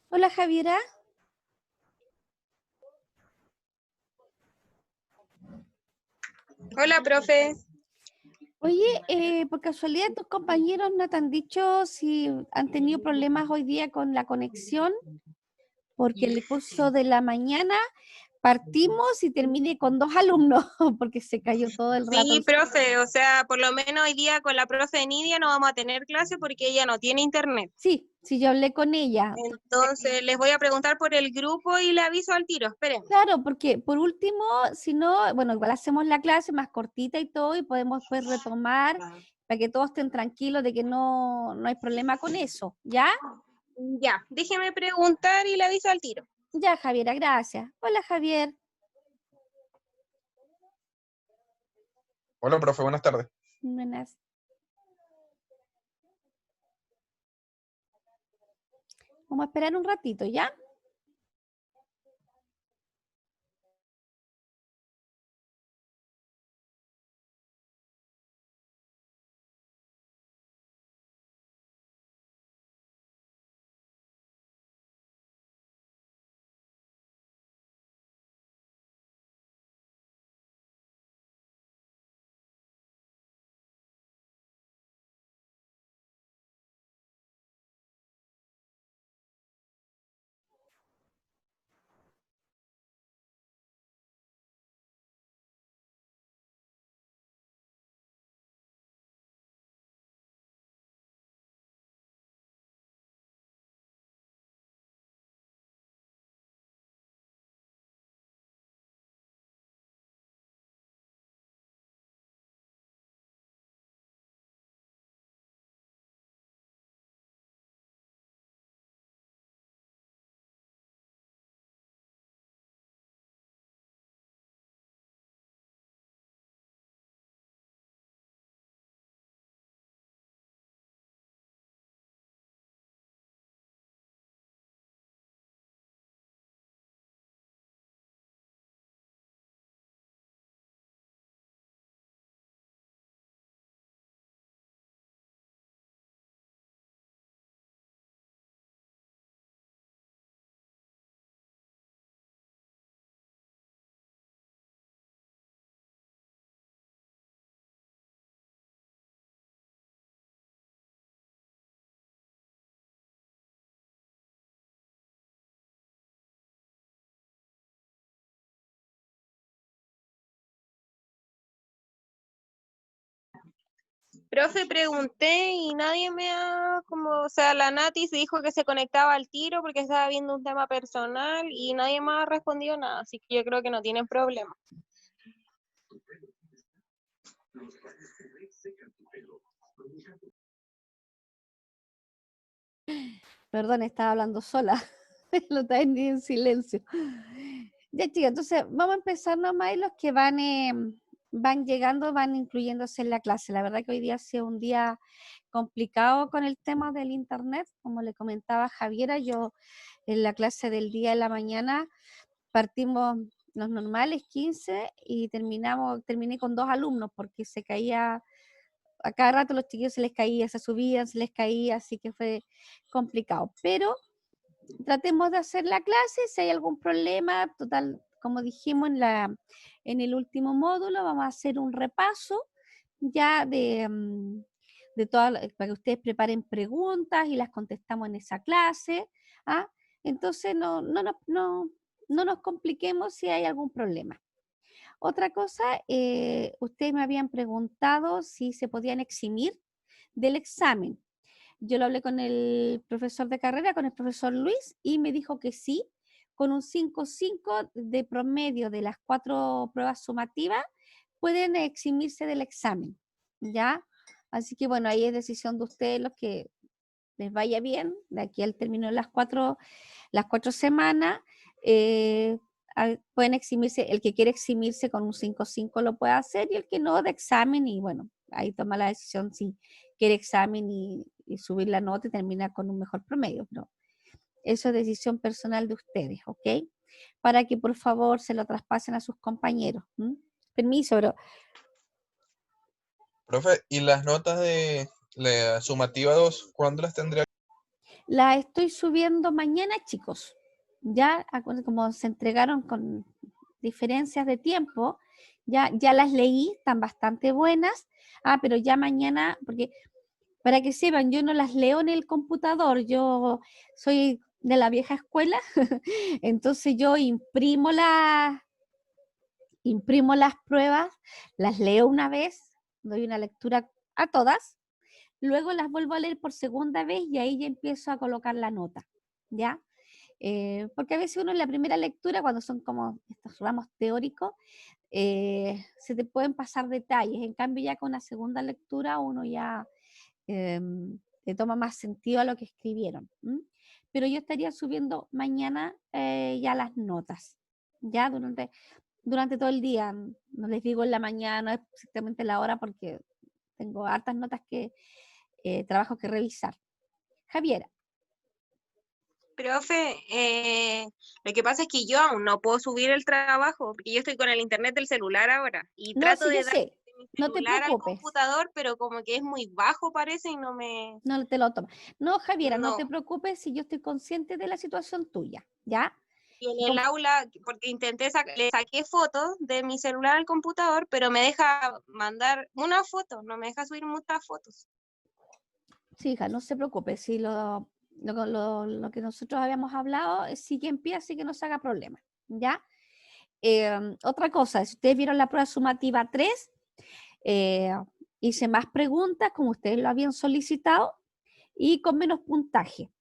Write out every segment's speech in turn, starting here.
Hola Javiera. Hola, profe. Oye, por casualidad tus compañeros no te han dicho si han tenido problemas hoy día con la conexión, porque el curso de la mañana partimos y terminé con 2 alumnos, porque se cayó todo el rato. Sí, profe, o sea, por lo menos hoy día con la profe Nidia no vamos a tener clase porque ella no tiene internet. Sí, yo hablé con ella. Entonces les voy a preguntar por el grupo y le aviso al tiro, esperen. Claro, porque por último, si no, bueno, igual hacemos la clase más cortita y todo, y podemos pues retomar para que todos estén tranquilos de que no hay problema con eso, ¿ya? Ya, déjeme preguntar y le aviso al tiro. Ya, Javiera, gracias. Hola, Javier. Hola, profe, buenas tardes. Buenas. Vamos a esperar un ratito, ¿ya? Profe, pregunté y nadie me ha, o sea, la Nati se dijo que se conectaba al tiro porque estaba viendo un tema personal y nadie más ha respondido nada, así que yo creo que no tienen problema. Perdón, estaba hablando sola. Lo está en silencio. Ya, chicas, entonces vamos a empezar nomás y los que van llegando van incluyéndose en la clase. La verdad que hoy día ha sido un día complicado con el tema del internet. Como le comentaba Javiera, yo en la clase del día de la mañana partimos los normales 15 y terminé con 2 alumnos porque se caía a cada rato los chiquillos se les caía, se subían, se les caía, así que fue complicado. Pero tratemos de hacer la clase, si hay algún problema, total, como dijimos en el último módulo, vamos a hacer un repaso ya de todas, para que ustedes preparen preguntas y las contestamos en esa clase. ¿Ah? Entonces no nos compliquemos si hay algún problema. Otra cosa, ustedes me habían preguntado si se podían eximir del examen. Yo lo hablé con el profesor de carrera, con el profesor Luis, y me dijo que sí, con un 5,5 de promedio de las 4 pruebas sumativas, pueden eximirse del examen, ¿ya? Así que bueno, ahí es decisión de ustedes, los que les vaya bien, de aquí al término de las 4 semanas, pueden eximirse, el que quiere eximirse con un 5,5 lo puede hacer, y el que no, de examen, y bueno, ahí toma la decisión si quiere examen y subir la nota y terminar con un mejor promedio, pero eso es decisión personal de ustedes, ¿ok? Para que por favor se lo traspasen a sus compañeros. Permiso, pero Profe, ¿y las notas de la sumativa 2, cuándo las tendría? la estoy subiendo mañana, chicos. Ya, como se entregaron con diferencias de tiempo, ya las leí, están bastante buenas. Pero ya mañana, porque para que sepan, yo no las leo en el computador, yo soy de la vieja escuela, entonces yo imprimo las pruebas, las leo una vez, doy una lectura a todas, luego las vuelvo a leer por segunda vez y ahí ya empiezo a colocar la nota, ¿ya? Porque a veces uno en la primera lectura, cuando son como estos ramos teóricos, se te pueden pasar detalles, en cambio ya con la segunda lectura uno ya le toma más sentido a lo que escribieron. Pero yo estaría subiendo mañana ya las notas, ya durante todo el día. No les digo en la mañana exactamente la hora porque tengo hartas notas trabajo que revisar. Javiera. Profe, lo que pasa es que yo aún no puedo subir el trabajo, porque yo estoy con el internet del celular ahora, y No, trato sí, yo de dar sé. de mi No te celular al preocupes. computador, pero como que es muy bajo parece y No te lo tomas. No, Javiera, no no. te preocupes si yo estoy consciente de la situación tuya, ¿ya? Y en el aula, porque intenté le saqué fotos de mi celular al computador, pero me deja mandar una foto, no me deja subir muchas fotos. Sí, hija, no se preocupe. Si lo que nosotros habíamos hablado sigue en pie, así que no se haga problema, ¿ya? Otra cosa, si ustedes vieron la prueba sumativa 3, hice más preguntas, como ustedes lo habían solicitado, y con menos puntaje.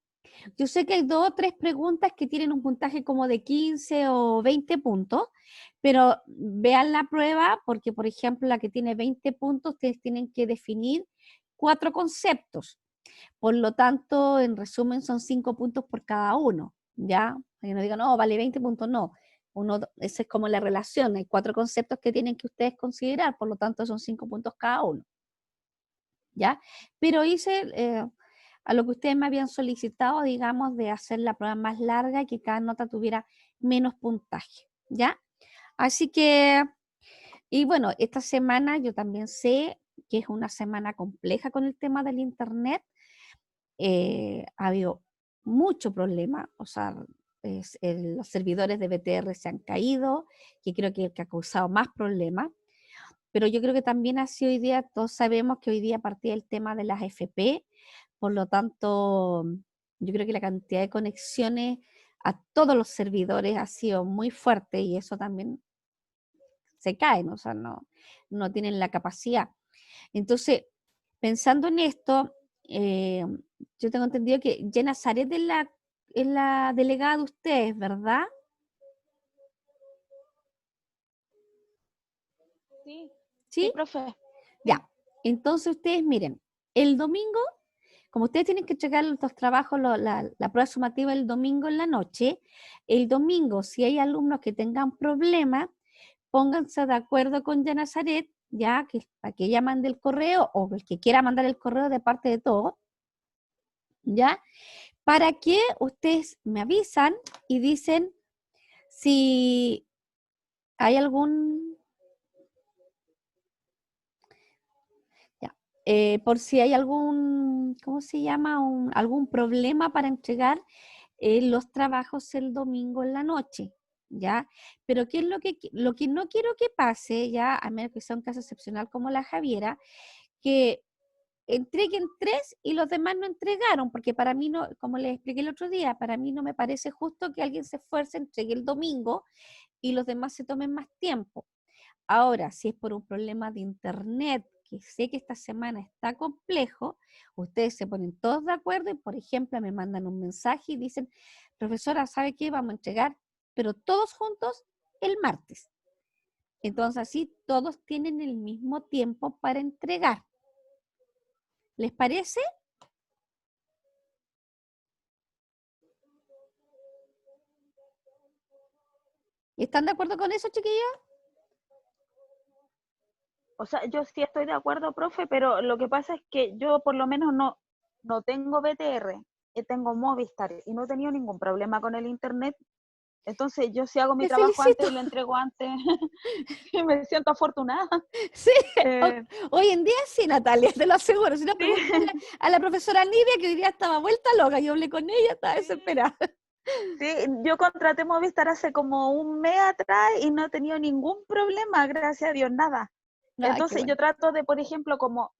Yo sé que hay 2 o 3 preguntas que tienen un puntaje como de 15 o 20 puntos, pero vean la prueba porque, por ejemplo, la que tiene 20 puntos, ustedes tienen que definir 4 conceptos. Por lo tanto, en resumen, son 5 puntos por cada uno, ¿ya? Que no digan, no, vale 20 puntos, no. Esa es como la relación, hay 4 conceptos que tienen que ustedes considerar, por lo tanto son 5 puntos cada uno, ¿ya? Pero hice a lo que ustedes me habían solicitado, digamos, de hacer la prueba más larga y que cada nota tuviera menos puntaje, ¿ya? Así que, y bueno, esta semana yo también sé que es una semana compleja con el tema del internet. Ha habido mucho problema, o sea, los servidores de BTR se han caído, que creo que ha causado más problemas, pero yo creo que también ha sido hoy día, todos sabemos que hoy día partía el tema de las FP, por lo tanto, yo creo que la cantidad de conexiones a todos los servidores ha sido muy fuerte y eso también se caen, o sea, no tienen la capacidad. Entonces, pensando en esto, yo tengo entendido que Jenna Zaret es la delegada de ustedes, ¿verdad? Sí, sí, ¿Sí? profe. Ya. Entonces ustedes miren, el domingo, como ustedes tienen que entregar los trabajos, la prueba sumativa el domingo en la noche, el domingo, si hay alumnos que tengan problemas, pónganse de acuerdo con Jenna Zaret, ya, para que ella mande el correo o el que quiera mandar el correo de parte de todos, ¿ya? Para que ustedes me avisan y dicen si hay algún... Ya. por si hay algún, ¿cómo se llama? Algún problema para entregar los trabajos el domingo en la noche, ¿ya? Pero ¿qué es lo que no quiero que pase, ya, a menos que sea un caso excepcional como la Javiera, que entreguen 3 y los demás no entregaron, porque para mí no, como les expliqué el otro día, para mí no me parece justo que alguien se esfuerce, entregue el domingo y los demás se tomen más tiempo. Ahora, si es por un problema de internet, que sé que esta semana está complejo, ustedes se ponen todos de acuerdo y, por ejemplo, me mandan un mensaje y dicen, profesora, ¿sabe qué? Vamos a entregar, pero todos juntos el martes. Entonces, así todos tienen el mismo tiempo para entregar. ¿Les parece? ¿Están de acuerdo con eso, chiquillos? O sea, yo sí estoy de acuerdo, profe, pero lo que pasa es que yo por lo menos no tengo BTR, tengo Movistar y no he tenido ningún problema con el internet. Entonces yo sí hago mi Te trabajo felicito. antes y lo entrego antes y me siento afortunada. Sí, Eh, hoy en día sí, Natalia, te lo aseguro. Si no, sí, pregúntale a la profesora Nidia, que hoy día estaba vuelta loca. Yo hablé con ella, estaba desesperada. sí, yo contraté Movistar hace como un mes atrás y no he tenido ningún problema, gracias a Dios, nada. Ay, qué Entonces bueno. yo trato de, por ejemplo, como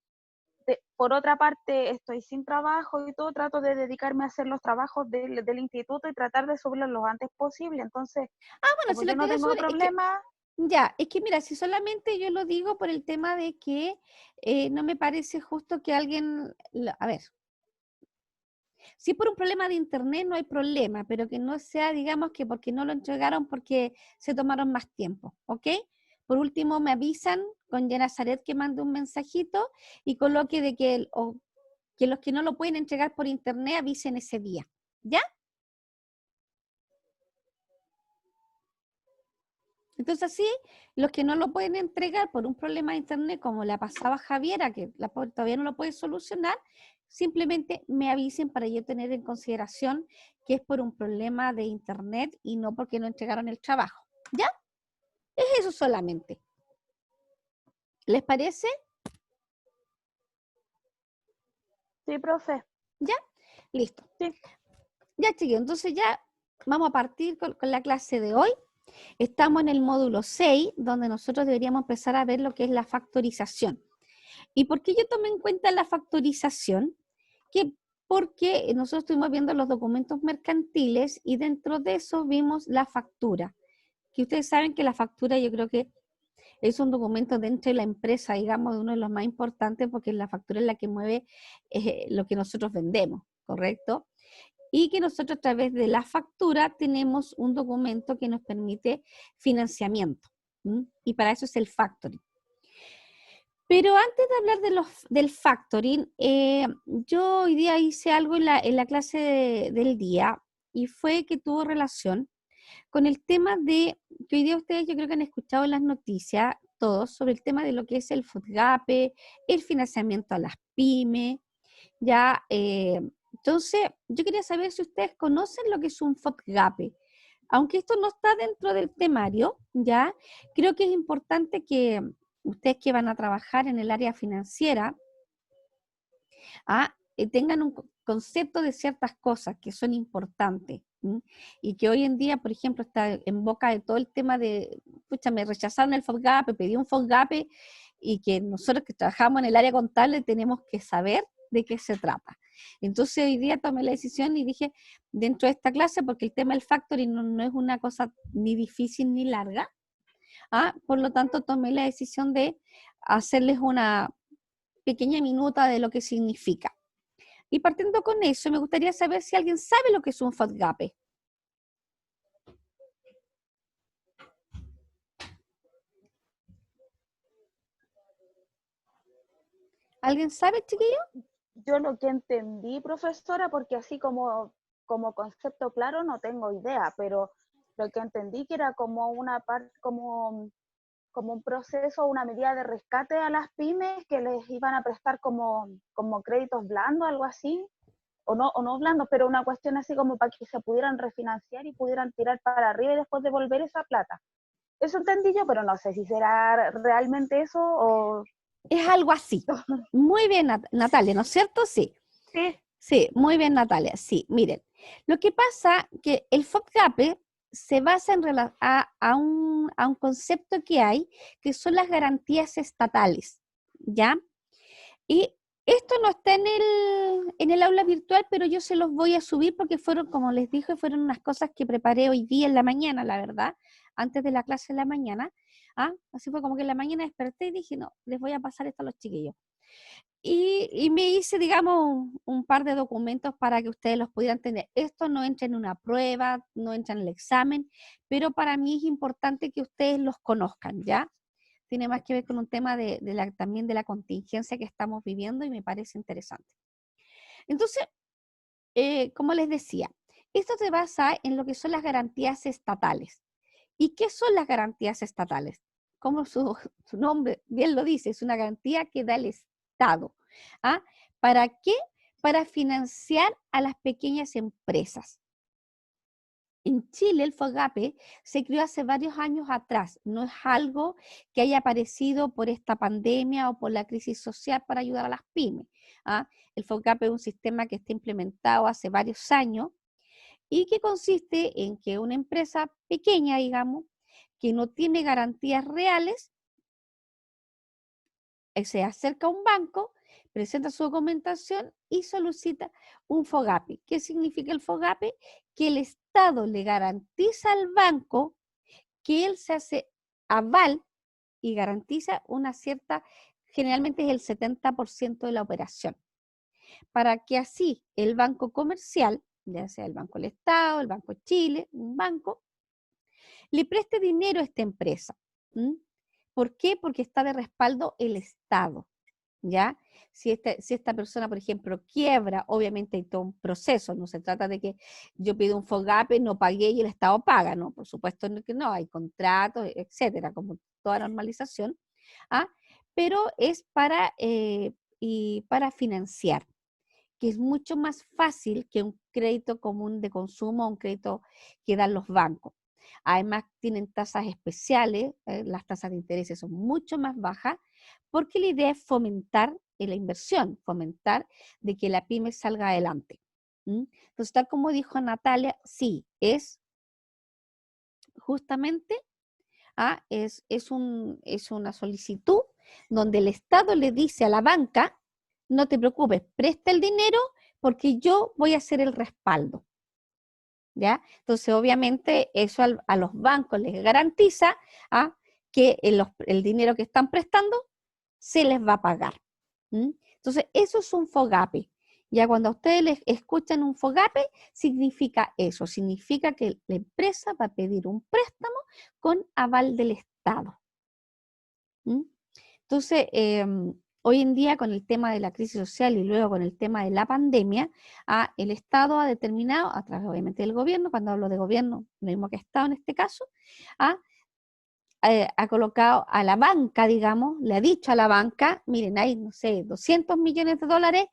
por otra parte estoy sin trabajo y todo, trato de dedicarme a hacer los trabajos del instituto y tratar de subirlos lo antes posible. Entonces, Bueno, como si lo yo no quieres tengo subir, es que, problema, ya, es que mira, si solamente yo lo digo por el tema de que no me parece justo que alguien, a ver, si por un problema de internet no hay problema, pero que no sea, digamos, que porque no lo entregaron porque se tomaron más tiempo, ¿ok? Por último, me avisan con Yenazaret que mande un mensajito y coloque de que, que los que no lo pueden entregar por internet avisen ese día, ¿ya? Entonces así, los que no lo pueden entregar por un problema de internet, como la pasaba Javiera, que la pobre todavía no lo puede solucionar, simplemente me avisen para yo tener en consideración que es por un problema de internet y no porque no entregaron el trabajo. ¿Ya? Es eso solamente. ¿Les parece? sí, profe, ¿Ya? Listo. sí. Ya, chiquillos, entonces ya vamos a partir con la clase de hoy. Estamos en el módulo 6, donde nosotros deberíamos empezar a ver lo que es la factorización. ¿Y por qué yo tomé en cuenta la factorización? Que porque nosotros estuvimos viendo los documentos mercantiles y dentro de eso vimos la factura. Que ustedes saben que la factura yo creo que es un documento dentro de la empresa, digamos, de uno de los más importantes porque la factura es la que mueve lo que nosotros vendemos, ¿correcto? Y que nosotros a través de la factura tenemos un documento que nos permite financiamiento. ¿M? Y para eso es el factoring. Pero antes de hablar del factoring, yo hoy día hice algo en la clase del día y fue que tuvo relación con el tema de, que hoy día ustedes yo creo que han escuchado en las noticias, todos, sobre el tema de lo que es el FODGAPE, el financiamiento a las pymes, ya. Entonces, yo quería saber si ustedes conocen lo que es un FODGAPE. Aunque esto no está dentro del temario, ya, creo que es importante que ustedes que van a trabajar en el área financiera, tengan un concepto de ciertas cosas que son importantes. ¿M? Y que hoy en día, por ejemplo, está en boca de todo el tema de, pucha, me rechazaron el FODGAPE, pedí un FODGAPE, y que nosotros que trabajamos en el área contable tenemos que saber de qué se trata. Entonces hoy día tomé la decisión y dije, dentro de esta clase, porque el tema del factoring no es una cosa ni difícil ni larga, por lo tanto tomé la decisión de hacerles una pequeña minuta de lo que significa. Y partiendo con eso, me gustaría saber si alguien sabe lo que es un FODGAPE. ¿Alguien sabe, chiquillo? Yo lo que entendí, profesora, porque así como concepto claro no tengo idea, pero lo que entendí que era como una parte, como un proceso, una medida de rescate a las pymes que les iban a prestar como créditos blandos, algo así, o no blandos, pero una cuestión así como para que se pudieran refinanciar y pudieran tirar para arriba y después devolver esa plata. Eso entendí yo, pero no sé si será realmente eso o Es algo así. Muy bien, Natalia, ¿no es cierto? Sí. Sí. Sí, muy bien, Natalia. Sí, miren. Lo que pasa que el FODGAPE se basa a un concepto que hay, que son las garantías estatales, ¿ya? Y esto no está en el aula virtual, pero yo se los voy a subir porque fueron, como les dije, fueron unas cosas que preparé hoy día en la mañana, la verdad, antes de la clase de la mañana. Así fue como que en la mañana desperté y dije, no, les voy a pasar esto a los chiquillos. Y me hice, digamos, un par de documentos para que ustedes los pudieran tener. Esto no entra en una prueba, no entra en el examen, pero para mí es importante que ustedes los conozcan, ¿ya? Tiene más que ver con un tema también de la contingencia que estamos viviendo y me parece interesante. Entonces, como les decía, esto se basa en lo que son las garantías estatales. ¿Y qué son las garantías estatales? Como su nombre bien lo dice, es una garantía que da el Estado. ¿Para qué? Para financiar a las pequeñas empresas. En Chile, el FOGAPE se creó hace varios años atrás. No es algo que haya aparecido por esta pandemia o por la crisis social para ayudar a las pymes. El FOGAPE es un sistema que está implementado hace varios años y que consiste en que una empresa pequeña, digamos, que no tiene garantías reales, se acerca a un banco, presenta su documentación y solicita un FOGAPE. ¿Qué significa el FOGAPE? Que el Estado le garantiza al banco que él se hace aval y garantiza una cierta, generalmente es el 70% de la operación, para que así el banco comercial, ya sea el Banco del Estado, el Banco de Chile, un banco, le preste dinero a esta empresa. ¿Por qué? Porque está de respaldo el Estado, ¿ya? Si esta persona, por ejemplo, quiebra, obviamente hay todo un proceso, no se trata de que yo pido un FOGAPE, no pagué y el Estado paga, ¿no? Por supuesto que no, hay contratos, etcétera, como toda normalización, pero es para financiar, que es mucho más fácil que un crédito común de consumo, un crédito que dan los bancos. Además, tienen tasas especiales, las tasas de interés son mucho más bajas, porque la idea es fomentar la inversión, fomentar de que la pyme salga adelante. Entonces, tal como dijo Natalia, sí, es justamente es una solicitud donde el Estado le dice a la banca, no te preocupes, presta el dinero porque yo voy a hacer el respaldo. ¿Ya? Entonces, obviamente, eso a los bancos les garantiza que el dinero que están prestando se les va a pagar. Entonces, eso es un FOGAPE. Ya cuando ustedes les escuchan un FOGAPE, significa eso, significa que la empresa va a pedir un préstamo con aval del Estado. Entonces, hoy en día con el tema de la crisis social y luego con el tema de la pandemia, el Estado ha determinado, a través obviamente del gobierno, cuando hablo de gobierno, lo mismo que Estado en este caso, ha colocado a la banca, digamos, le ha dicho a la banca, miren, hay, no sé, 200 millones de dólares.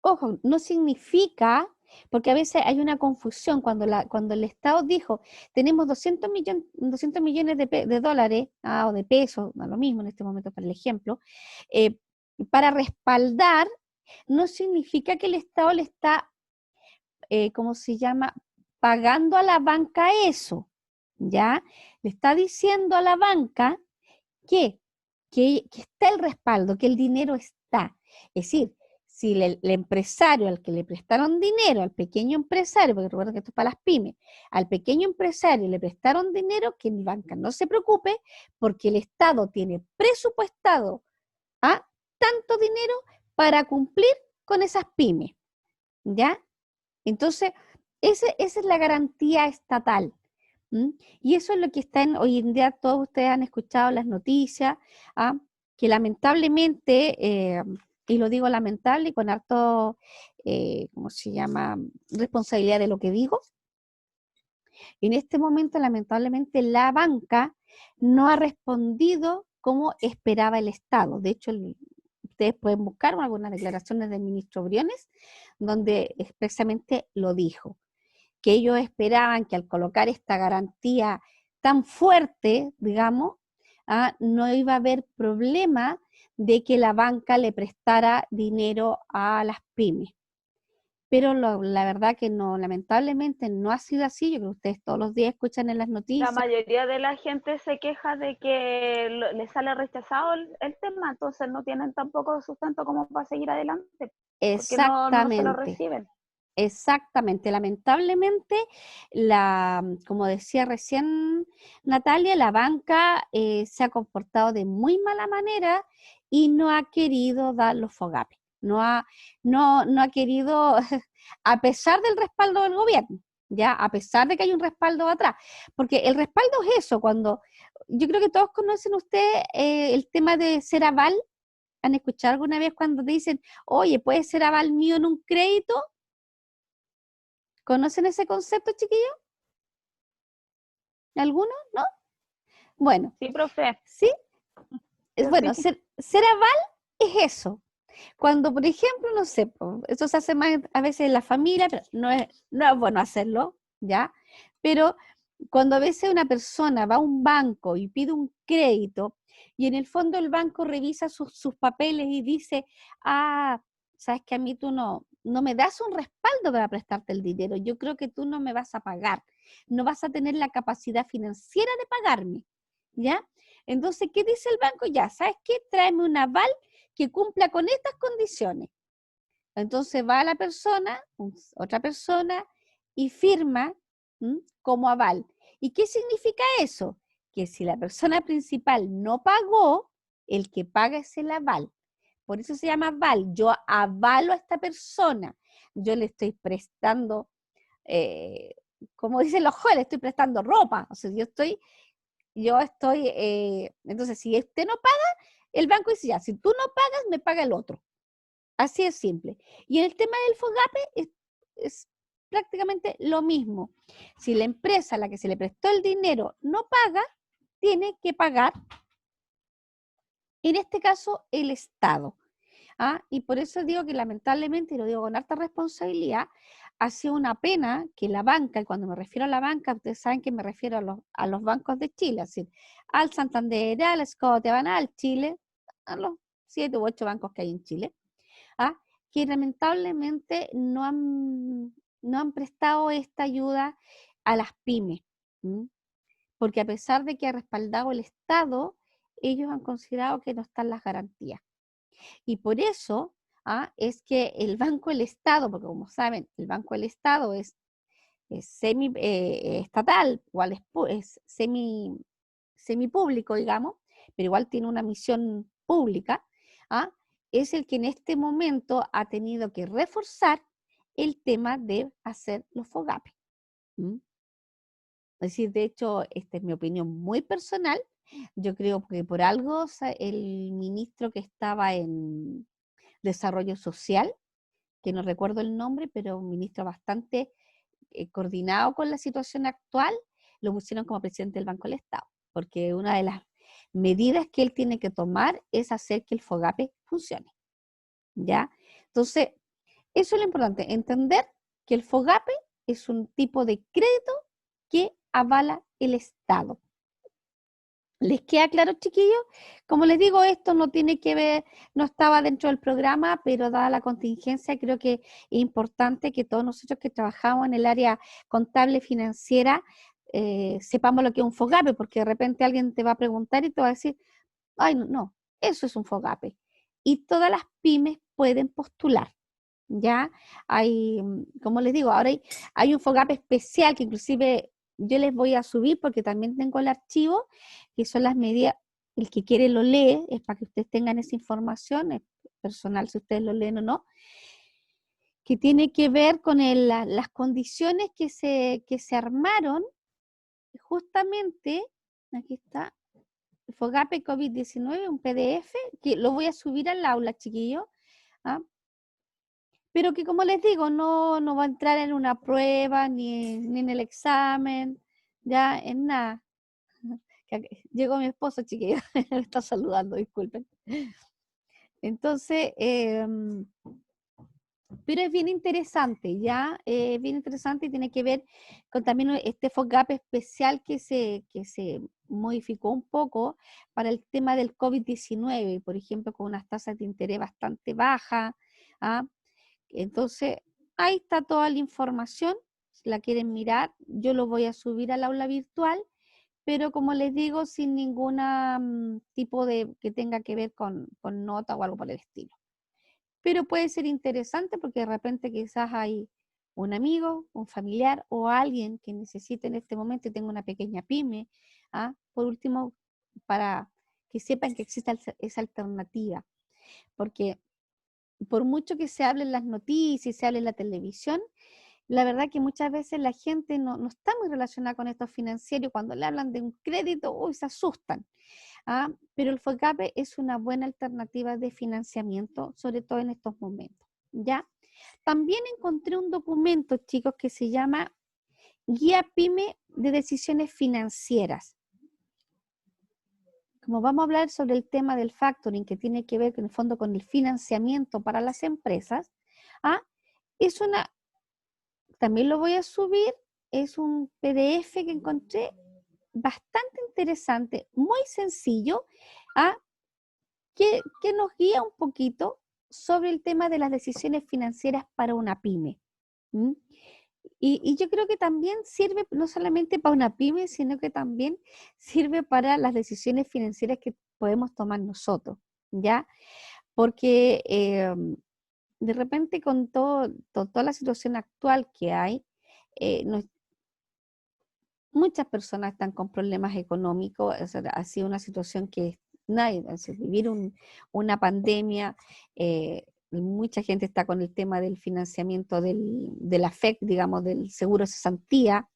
Ojo, no significa, porque a veces hay una confusión cuando el Estado dijo, tenemos 200 millones de dólares, o de pesos, lo mismo en este momento para el ejemplo, para respaldar, no significa que el Estado le está, ¿cómo se llama?, pagando a la banca eso, ¿ya? Le está diciendo a la banca que está el respaldo, que el dinero está. Es decir, si el empresario al que le prestaron dinero, al pequeño empresario, porque recuerden que esto es para las pymes, al pequeño empresario le prestaron dinero, que la banca no se preocupe, porque el Estado tiene presupuestado tanto dinero para cumplir con esas pymes, ¿ya? Entonces, esa es la garantía estatal. Y eso es lo que está hoy en día, todos ustedes han escuchado las noticias, que lamentablemente, y lo digo lamentable, con harto, ¿cómo se llama?, responsabilidad de lo que digo, en este momento lamentablemente la banca no ha respondido como esperaba el Estado. De hecho, ustedes pueden buscar algunas declaraciones del ministro Briones, donde expresamente lo dijo, que ellos esperaban que al colocar esta garantía tan fuerte, digamos, no iba a haber problema de que la banca le prestara dinero a las pymes. Pero la verdad que no, lamentablemente no ha sido así. Yo creo que ustedes todos los días escuchan en las La noticias. mayoría de la gente se queja de que le sale rechazado el tema, entonces no tienen tampoco sustento como para seguir adelante, porque no se lo reciben. Exactamente, lamentablemente, como decía recién Natalia, la banca se ha comportado de muy mala manera y no ha querido dar los FOGAPE, no ha querido, a pesar del respaldo del gobierno, ya, a pesar de que hay un respaldo atrás, porque el respaldo es eso, yo creo que todos conocen ustedes el tema de ser aval. ¿Han escuchado alguna vez cuando dicen, oye, puede ser aval mío en un crédito? ¿Conocen ese concepto, chiquillos? ¿Alguno? ¿No? Bueno, Sí, profe. ¿sí? Yo sí. Ser aval es eso. Cuando, por ejemplo, no sé, eso se hace más a veces en la familia, pero no es bueno hacerlo, ¿ya? Pero cuando a veces una persona va a un banco y pide un crédito, y en el fondo el banco revisa sus papeles y dice, sabes que a mí tú no me das un respaldo para prestarte el dinero, yo creo que tú no me vas a pagar, no vas a tener la capacidad financiera de pagarme, ¿ya? Entonces, ¿qué dice el banco? Ya, ¿sabes qué? Tráeme un aval que cumpla con estas condiciones. Entonces va la persona, otra persona, y firma como aval. ¿Y qué significa eso? Que si la persona principal no pagó, el que paga es el aval. Por eso se llama aval. Yo avalo a esta persona. Yo le estoy prestando, como dicen los jóvenes, le estoy prestando ropa. O sea, entonces si este no paga, el banco dice, ya, si tú no pagas, me paga el otro. Así es simple. Y en el tema del FOGAPE es prácticamente lo mismo. Si la empresa a la que se le prestó el dinero no paga, tiene que pagar, en este caso, el Estado. Y por eso digo que lamentablemente, y lo digo con harta responsabilidad, ha sido una pena que la banca, y cuando me refiero a la banca, ustedes saben que me refiero a los bancos de Chile, es decir, al Santander, al Scotiabank, al Chile, a los 7 u 8 bancos que hay en Chile, que lamentablemente no han prestado esta ayuda a las pymes, porque a pesar de que ha respaldado el Estado, ellos han considerado que no están las garantías. Y por eso es que el Banco del Estado, porque como saben, el Banco del Estado es semi estatal, igual es semi público, digamos, pero igual tiene una misión pública, es el que en este momento ha tenido que reforzar el tema de hacer los FOGAPE. Es decir, de hecho, esta es mi opinión muy personal. Yo creo que por algo el ministro que estaba en Desarrollo Social, que no recuerdo el nombre, pero un ministro bastante coordinado con la situación actual, lo pusieron como presidente del Banco del Estado, porque una de las medidas que él tiene que tomar es hacer que el FOGAPE funcione, ¿ya? Entonces, eso es lo importante, entender que el FOGAPE es un tipo de crédito que avala el Estado. ¿Les queda claro, chiquillos? Como les digo, esto no tiene que ver, no estaba dentro del programa, pero dada la contingencia, creo que es importante que todos nosotros que trabajamos en el área contable financiera sepamos lo que es un FOGAPE, porque de repente alguien te va a preguntar y te va a decir, ay, no, eso es un FOGAPE. Y todas las pymes pueden postular, ¿ya? Como les digo, ahora hay un FOGAPE especial que inclusive yo les voy a subir porque también tengo el archivo, que son las medidas, el que quiere lo lee, es para que ustedes tengan esa información, es personal si ustedes lo leen o no, que tiene que ver con las condiciones que se armaron justamente, aquí está, FOGAPE COVID-19, un PDF, que lo voy a subir al aula, chiquillos, pero que como les digo, no va a entrar en una prueba, ni en el examen, ya en nada. Llegó mi esposo, chiquillo, me está saludando, disculpen. Entonces, Pero es bien interesante, ¿ya? Bien interesante y tiene que ver con también este FOGAP especial que se modificó un poco para el tema del COVID-19, por ejemplo, con unas tasas de interés bastante bajas. ¿Ah? Entonces, ahí está toda la información. Si la quieren mirar, yo lo voy a subir al aula virtual, pero como les digo, sin ningún tipo de que tenga que ver con nota o algo por el estilo. Pero puede ser interesante porque de repente quizás hay un amigo, un familiar o alguien que necesite en este momento y tenga una pequeña pyme. ¿Ah? Por último, para que sepan que existe esa alternativa. Porque por mucho que se hable en las noticias, se hable en la televisión, la verdad que muchas veces la gente no está muy relacionada con estos financieros. Cuando le hablan de un crédito, uy, se asustan. ¿Ah? Pero el FOGAPE es una buena alternativa de financiamiento, sobre todo en estos momentos. ¿Ya? También encontré un documento, chicos, que se llama Guía PYME de Decisiones Financieras. Como vamos a hablar sobre el tema del factoring, que tiene que ver en el fondo con el financiamiento para las empresas, ¿ah? Es una, también lo voy a subir, es un PDF que encontré bastante interesante, muy sencillo, ¿ah? que nos guía un poquito sobre el tema de las decisiones financieras para una pyme. ¿Mm? Y yo creo que también sirve no solamente para una pyme, sino que también sirve para las decisiones financieras que podemos tomar nosotros, ¿ya? Porque de repente con toda la situación actual que hay, muchas personas están con problemas económicos, o sea, ha sido una situación que nadie, o sea, vivir una pandemia, mucha gente está con el tema del financiamiento de la FEC, digamos, del seguro de cesantía,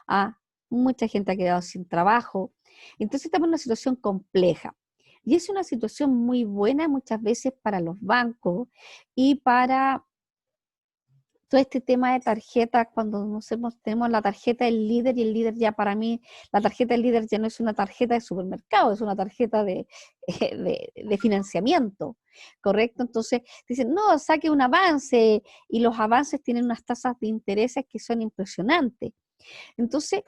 ¿ah? Mucha gente ha quedado sin trabajo, entonces estamos en una situación compleja. Y es una situación muy buena muchas veces para los bancos y para todo este tema de tarjetas, cuando tenemos la tarjeta del líder, y el líder ya para mí, la tarjeta del líder ya no es una tarjeta de supermercado, es una tarjeta de financiamiento, ¿correcto? Entonces dicen, no, saque un avance, y los avances tienen unas tasas de intereses que son impresionantes. Entonces,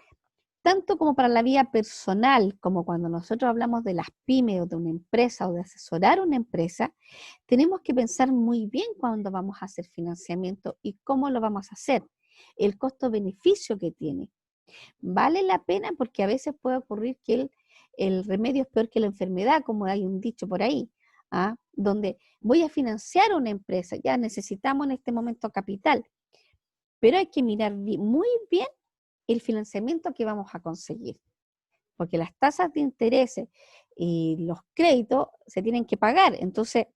tanto como para la vida personal, como cuando nosotros hablamos de las pymes o de una empresa o de asesorar una empresa, tenemos que pensar muy bien cuándo vamos a hacer financiamiento y cómo lo vamos a hacer, el costo-beneficio que tiene. ¿Vale la pena? Porque a veces puede ocurrir que el remedio es peor que la enfermedad, como hay un dicho por ahí, ¿ah? Donde voy a financiar una empresa, ya necesitamos en este momento capital, pero hay que mirar muy bien el financiamiento que vamos a conseguir, porque las tasas de interés y los créditos se tienen que pagar. Entonces,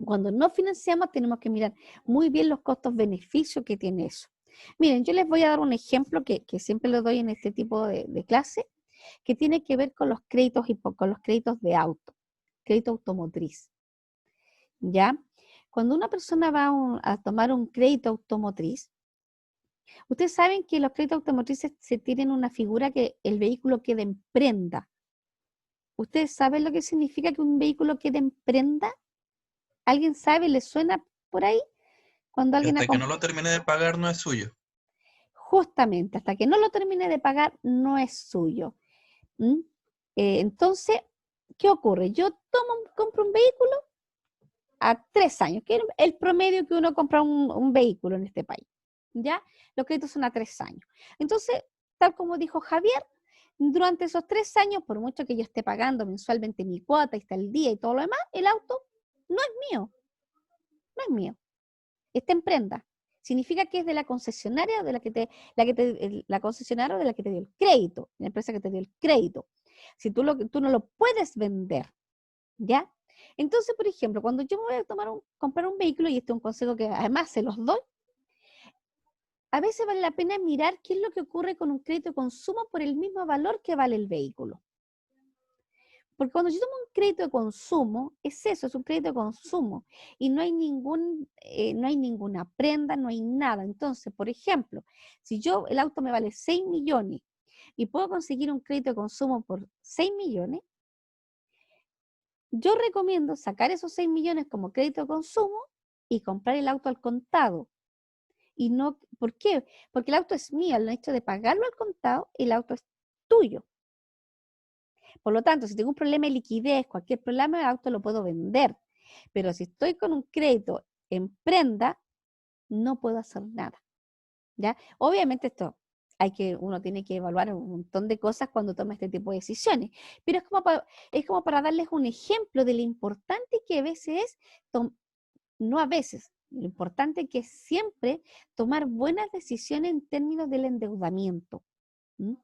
cuando no financiamos, tenemos que mirar muy bien los costos-beneficios que tiene eso. Miren, yo les voy a dar un ejemplo que siempre lo doy en este tipo de clase, que tiene que ver con los créditos y con los créditos de auto, crédito automotriz. ¿Ya? Cuando una persona va a tomar un crédito automotriz, ustedes saben que los créditos automotrices se tienen una figura que el vehículo quede en prenda. ¿Ustedes saben lo que significa que un vehículo quede en prenda? ¿Alguien sabe? ¿Le suena por ahí? Cuando Que alguien ha hasta que no lo termine de pagar no es suyo. justamente hasta que no lo termine de pagar, no es suyo. ¿Mm? Entonces, ¿qué ocurre? Yo compro un vehículo a 3 años, que es el promedio que uno compra un vehículo en este país. ¿Ya? Los créditos son a 3 años. Entonces, tal como dijo Javier, durante esos 3 años, por mucho que yo esté pagando mensualmente mi cuota y está el día y todo lo demás, el auto no es mío, no es mío, está en prenda. Significa que es de la concesionaria de la concesionaria de la que te dio el crédito, la empresa que te dio el crédito. Si tú no lo puedes vender, ¿ya? Entonces, por ejemplo, cuando yo me voy a comprar un vehículo, y este es un consejo que además se los doy, a veces vale la pena mirar qué es lo que ocurre con un crédito de consumo por el mismo valor que vale el vehículo. Porque cuando yo tomo un crédito de consumo, es eso, es un crédito de consumo. Y no hay ninguna prenda, no hay nada. Entonces, por ejemplo, si el auto me vale 6 millones y puedo conseguir un crédito de consumo por 6 millones, yo recomiendo sacar esos 6 millones como crédito de consumo y comprar el auto al contado. Y no, ¿por qué? Porque el auto es mío, al hecho de pagarlo al contado, el auto es tuyo. Por lo tanto, si tengo un problema de liquidez, cualquier problema, el auto lo puedo vender. Pero si estoy con un crédito en prenda, no puedo hacer nada. ¿Ya? Obviamente uno tiene que evaluar un montón de cosas cuando toma este tipo de decisiones, pero es como para darles un ejemplo de lo importante que a veces es, no a veces, lo importante que es siempre tomar buenas decisiones en términos del endeudamiento. ¿Mm?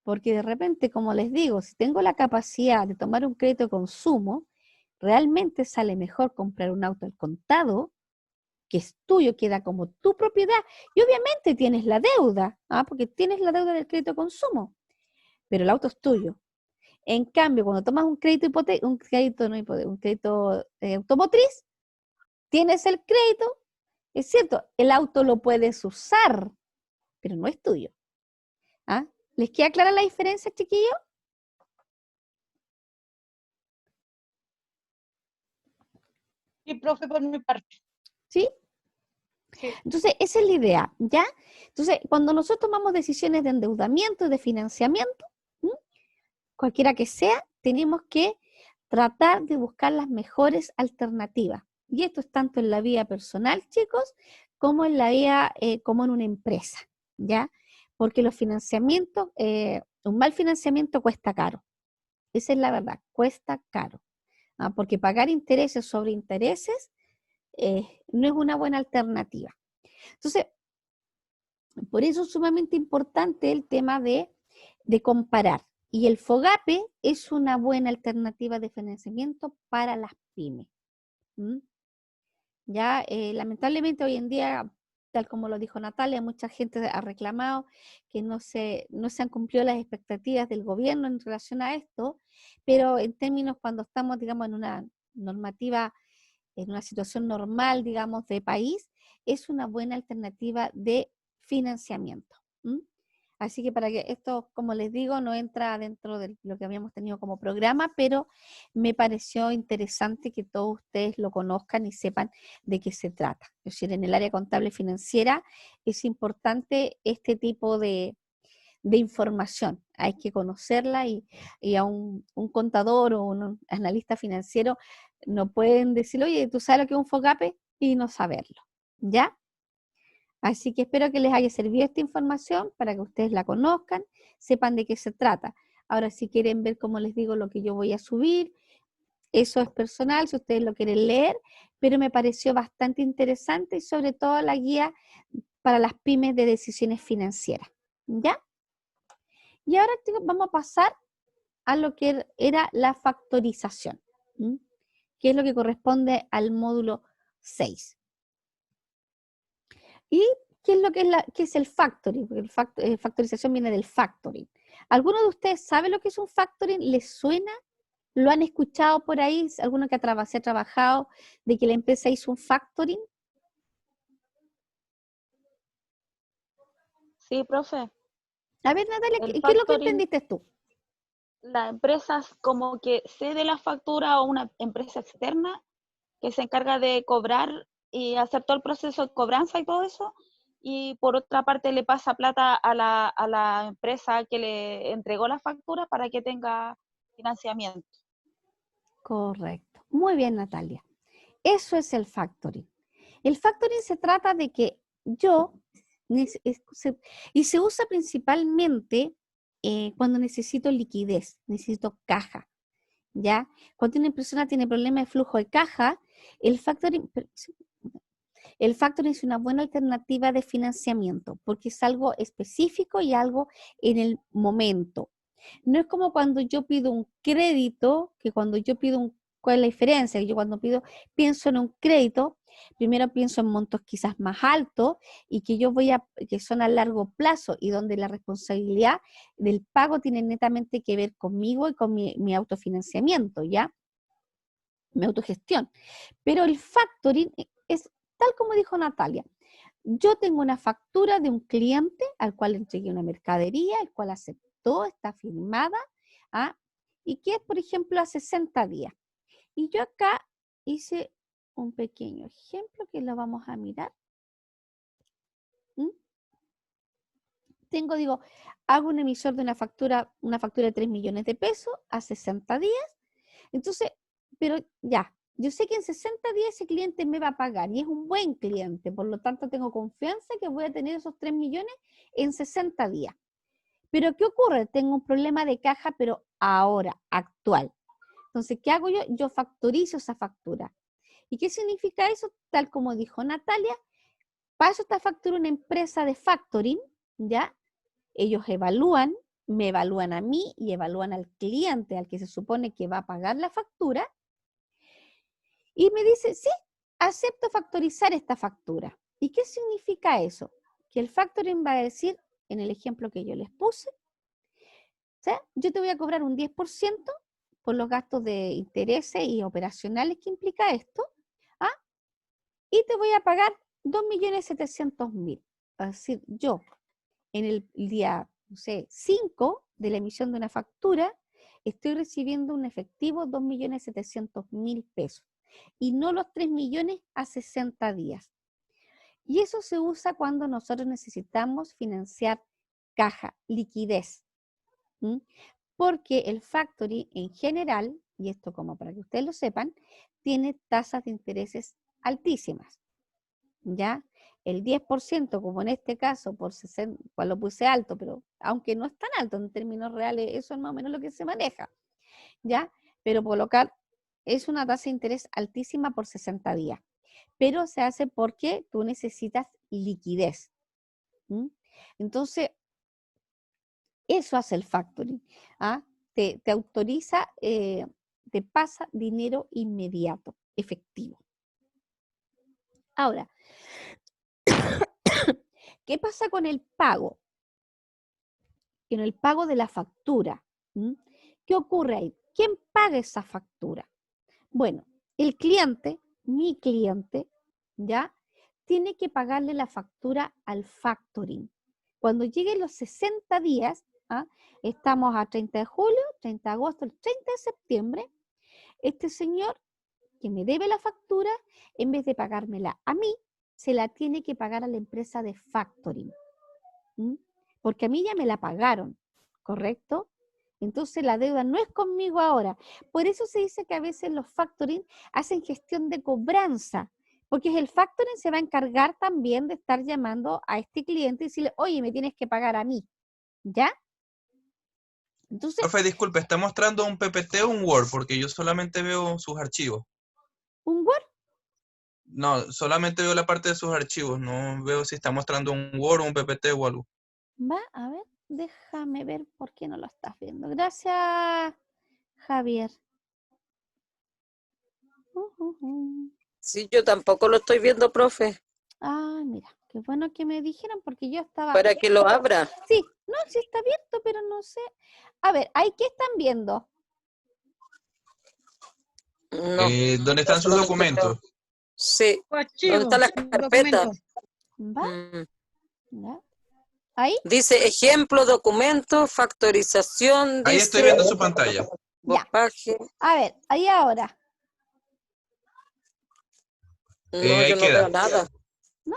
Porque de repente, como les digo, si tengo la capacidad de tomar un crédito de consumo, realmente sale mejor comprar un auto al contado, que es tuyo, queda como tu propiedad, y obviamente tienes la deuda, porque tienes la deuda del crédito de consumo, pero el auto es tuyo. En cambio, cuando tomas un crédito automotriz, tienes el crédito, es cierto, el auto lo puedes usar, pero no es tuyo. ¿Les queda clara la diferencia, chiquillos? Sí, profe, por mi parte. ¿Sí? Sí. Entonces, esa es la idea, ¿ya? Entonces, cuando nosotros tomamos decisiones de endeudamiento, de financiamiento, cualquiera que sea, tenemos que tratar de buscar las mejores alternativas. Y esto es tanto en la vida personal, chicos, como en la vida, como en una empresa, ¿ya? Porque los financiamientos, un mal financiamiento cuesta caro. Esa es la verdad, cuesta caro. Porque pagar intereses sobre intereses no es una buena alternativa. Entonces, por eso es sumamente importante el tema de comparar. Y el FOGAPE es una buena alternativa de financiamiento para las pymes. Ya, lamentablemente hoy en día, tal como lo dijo Natalia, mucha gente ha reclamado que no se han cumplido las expectativas del gobierno en relación a esto, pero en términos cuando estamos, digamos, en una normativa, en una situación normal, digamos, de país, es una buena alternativa de financiamiento. Así que para que esto, como les digo, no entra dentro de lo que habíamos tenido como programa, pero me pareció interesante que todos ustedes lo conozcan y sepan de qué se trata. Es decir, en el área contable financiera es importante este tipo de información. Hay que conocerla y a un contador o un analista financiero no pueden decir, oye, ¿tú sabes lo que es un FOGAPE? Y no saberlo, ¿ya? Así que espero que les haya servido esta información para que ustedes la conozcan, sepan de qué se trata. Ahora, si quieren ver, como les digo, lo que yo voy a subir, eso es personal, si ustedes lo quieren leer, pero me pareció bastante interesante y sobre todo la guía para las pymes de decisiones financieras. ¿Ya? Y ahora, chicos, vamos a pasar a lo que era la factorización, que es lo que corresponde al módulo 6. ¿Y qué es lo que qué es el factoring? Porque factorización viene del factoring. ¿Alguno de ustedes sabe lo que es un factoring? ¿Les suena? ¿Lo han escuchado por ahí? ¿Alguno que se ha trabajado de que la empresa hizo un factoring? Sí, profe. A ver, Natalia, El ¿qué es lo que factoring, entendiste tú? la empresa es como que cede la factura a una empresa externa que se encarga de cobrar y hacer todo el proceso de cobranza y todo eso, y por otra parte le pasa plata a la empresa que le entregó la factura para que tenga financiamiento. Correcto. Muy bien, Natalia. Eso es el factoring. El factoring se trata de que y se usa principalmente cuando necesito liquidez, necesito caja, ¿ya? Cuando una persona tiene problemas de flujo de caja, el factoring es una buena alternativa de financiamiento porque es algo específico y algo en el momento. No es como cuando yo pido un crédito, que cuando yo pido ¿cuál es la diferencia? Yo cuando pienso en un crédito, primero pienso en montos quizás más altos y que son a largo plazo y donde la responsabilidad del pago tiene netamente que ver conmigo y con mi autofinanciamiento, ¿ya? Mi autogestión. Pero el factoring es tal como dijo Natalia. Yo tengo una factura de un cliente al cual le entregué una mercadería, el cual aceptó, está firmada, y que es, por ejemplo, a 60 días. Y yo acá hice un pequeño ejemplo que lo vamos a mirar. Digo, hago un emisor de una factura de 3 millones de pesos a 60 días. Entonces, pero ya, yo sé que en 60 días ese cliente me va a pagar y es un buen cliente, por lo tanto tengo confianza que voy a tener esos 3 millones en 60 días. Pero ¿qué ocurre? Tengo un problema de caja, pero ahora, actual. Entonces, ¿qué hago yo? Yo factorizo esa factura. ¿Y qué significa eso? Tal como dijo Natalia, paso esta factura a una empresa de factoring, ¿ya? Ellos evalúan, me evalúan a mí y evalúan al cliente al que se supone que va a pagar la factura. Y me dice, sí, acepto factorizar esta factura. ¿Y qué significa eso? Que el factoring va a decir, en el ejemplo que yo les puse, ¿sí? Yo te voy a cobrar un 10% por los gastos de intereses y operacionales que implica esto, ¿ah? Y te voy a pagar 2.700.000. Es decir, yo en el día, no sé, 5 de la emisión de una factura, estoy recibiendo un efectivo 2.700.000 pesos y no los 3 millones a 60 días. Y eso se usa cuando nosotros necesitamos financiar caja, liquidez. Porque el factoring en general, y esto como para que ustedes lo sepan, tiene tasas de intereses altísimas. ¿Ya? El 10%, como en este caso, por 60, pues lo puse alto, pero aunque no es tan alto en términos reales, eso es más o menos lo que se maneja, ¿ya? Pero colocar, es una tasa de interés altísima por 60 días, pero se hace porque tú necesitas liquidez. Entonces, eso hace el factoring, ¿ah? Te autoriza, te pasa dinero inmediato, efectivo. Ahora, ¿qué pasa con el pago? En el pago de la factura. ¿Qué ocurre ahí? ¿Quién paga esa factura? Bueno, el cliente, mi cliente, ¿ya? Tiene que pagarle la factura al factoring. Cuando lleguen los 60 días, ¿ah? Estamos a 30 de julio, 30 de agosto, el 30 de septiembre, este señor que me debe la factura, en vez de pagármela a mí, se la tiene que pagar a la empresa de factoring. Porque a mí ya me la pagaron, ¿correcto? Entonces la deuda no es conmigo ahora. Por eso se dice que a veces los factoring hacen gestión de cobranza, porque el factoring se va a encargar también de estar llamando a este cliente y decirle, oye, me tienes que pagar a mí, ¿ya? Entonces, Profe, disculpe, ¿está mostrando un PPT o un Word? Porque yo solamente veo sus archivos. ¿un Word? No, solamente veo la parte de sus archivos. No veo si está mostrando un Word o un PPT o algo. Va, a ver, déjame ver por qué no lo estás viendo. Gracias, Javier. Sí, yo tampoco lo estoy viendo, profe, Ah, mira, qué bueno que me dijeron porque yo estaba... para que lo abra. Sí, no, sí está abierto, pero no sé. A ver, ¿ahí qué están viendo? No, ¿Dónde están sus solamente documentos? sí, ¿dónde Archivo, está la carpeta? documento. ¿Va? Mm. ¿Ya? ¿Ahí? Dice ejemplo, documento, factorización, Ahí estoy dice viendo su pantalla. Ya. bopaje. A ver, ahí ahora. No, Ahí yo no queda. veo nada. ¿No?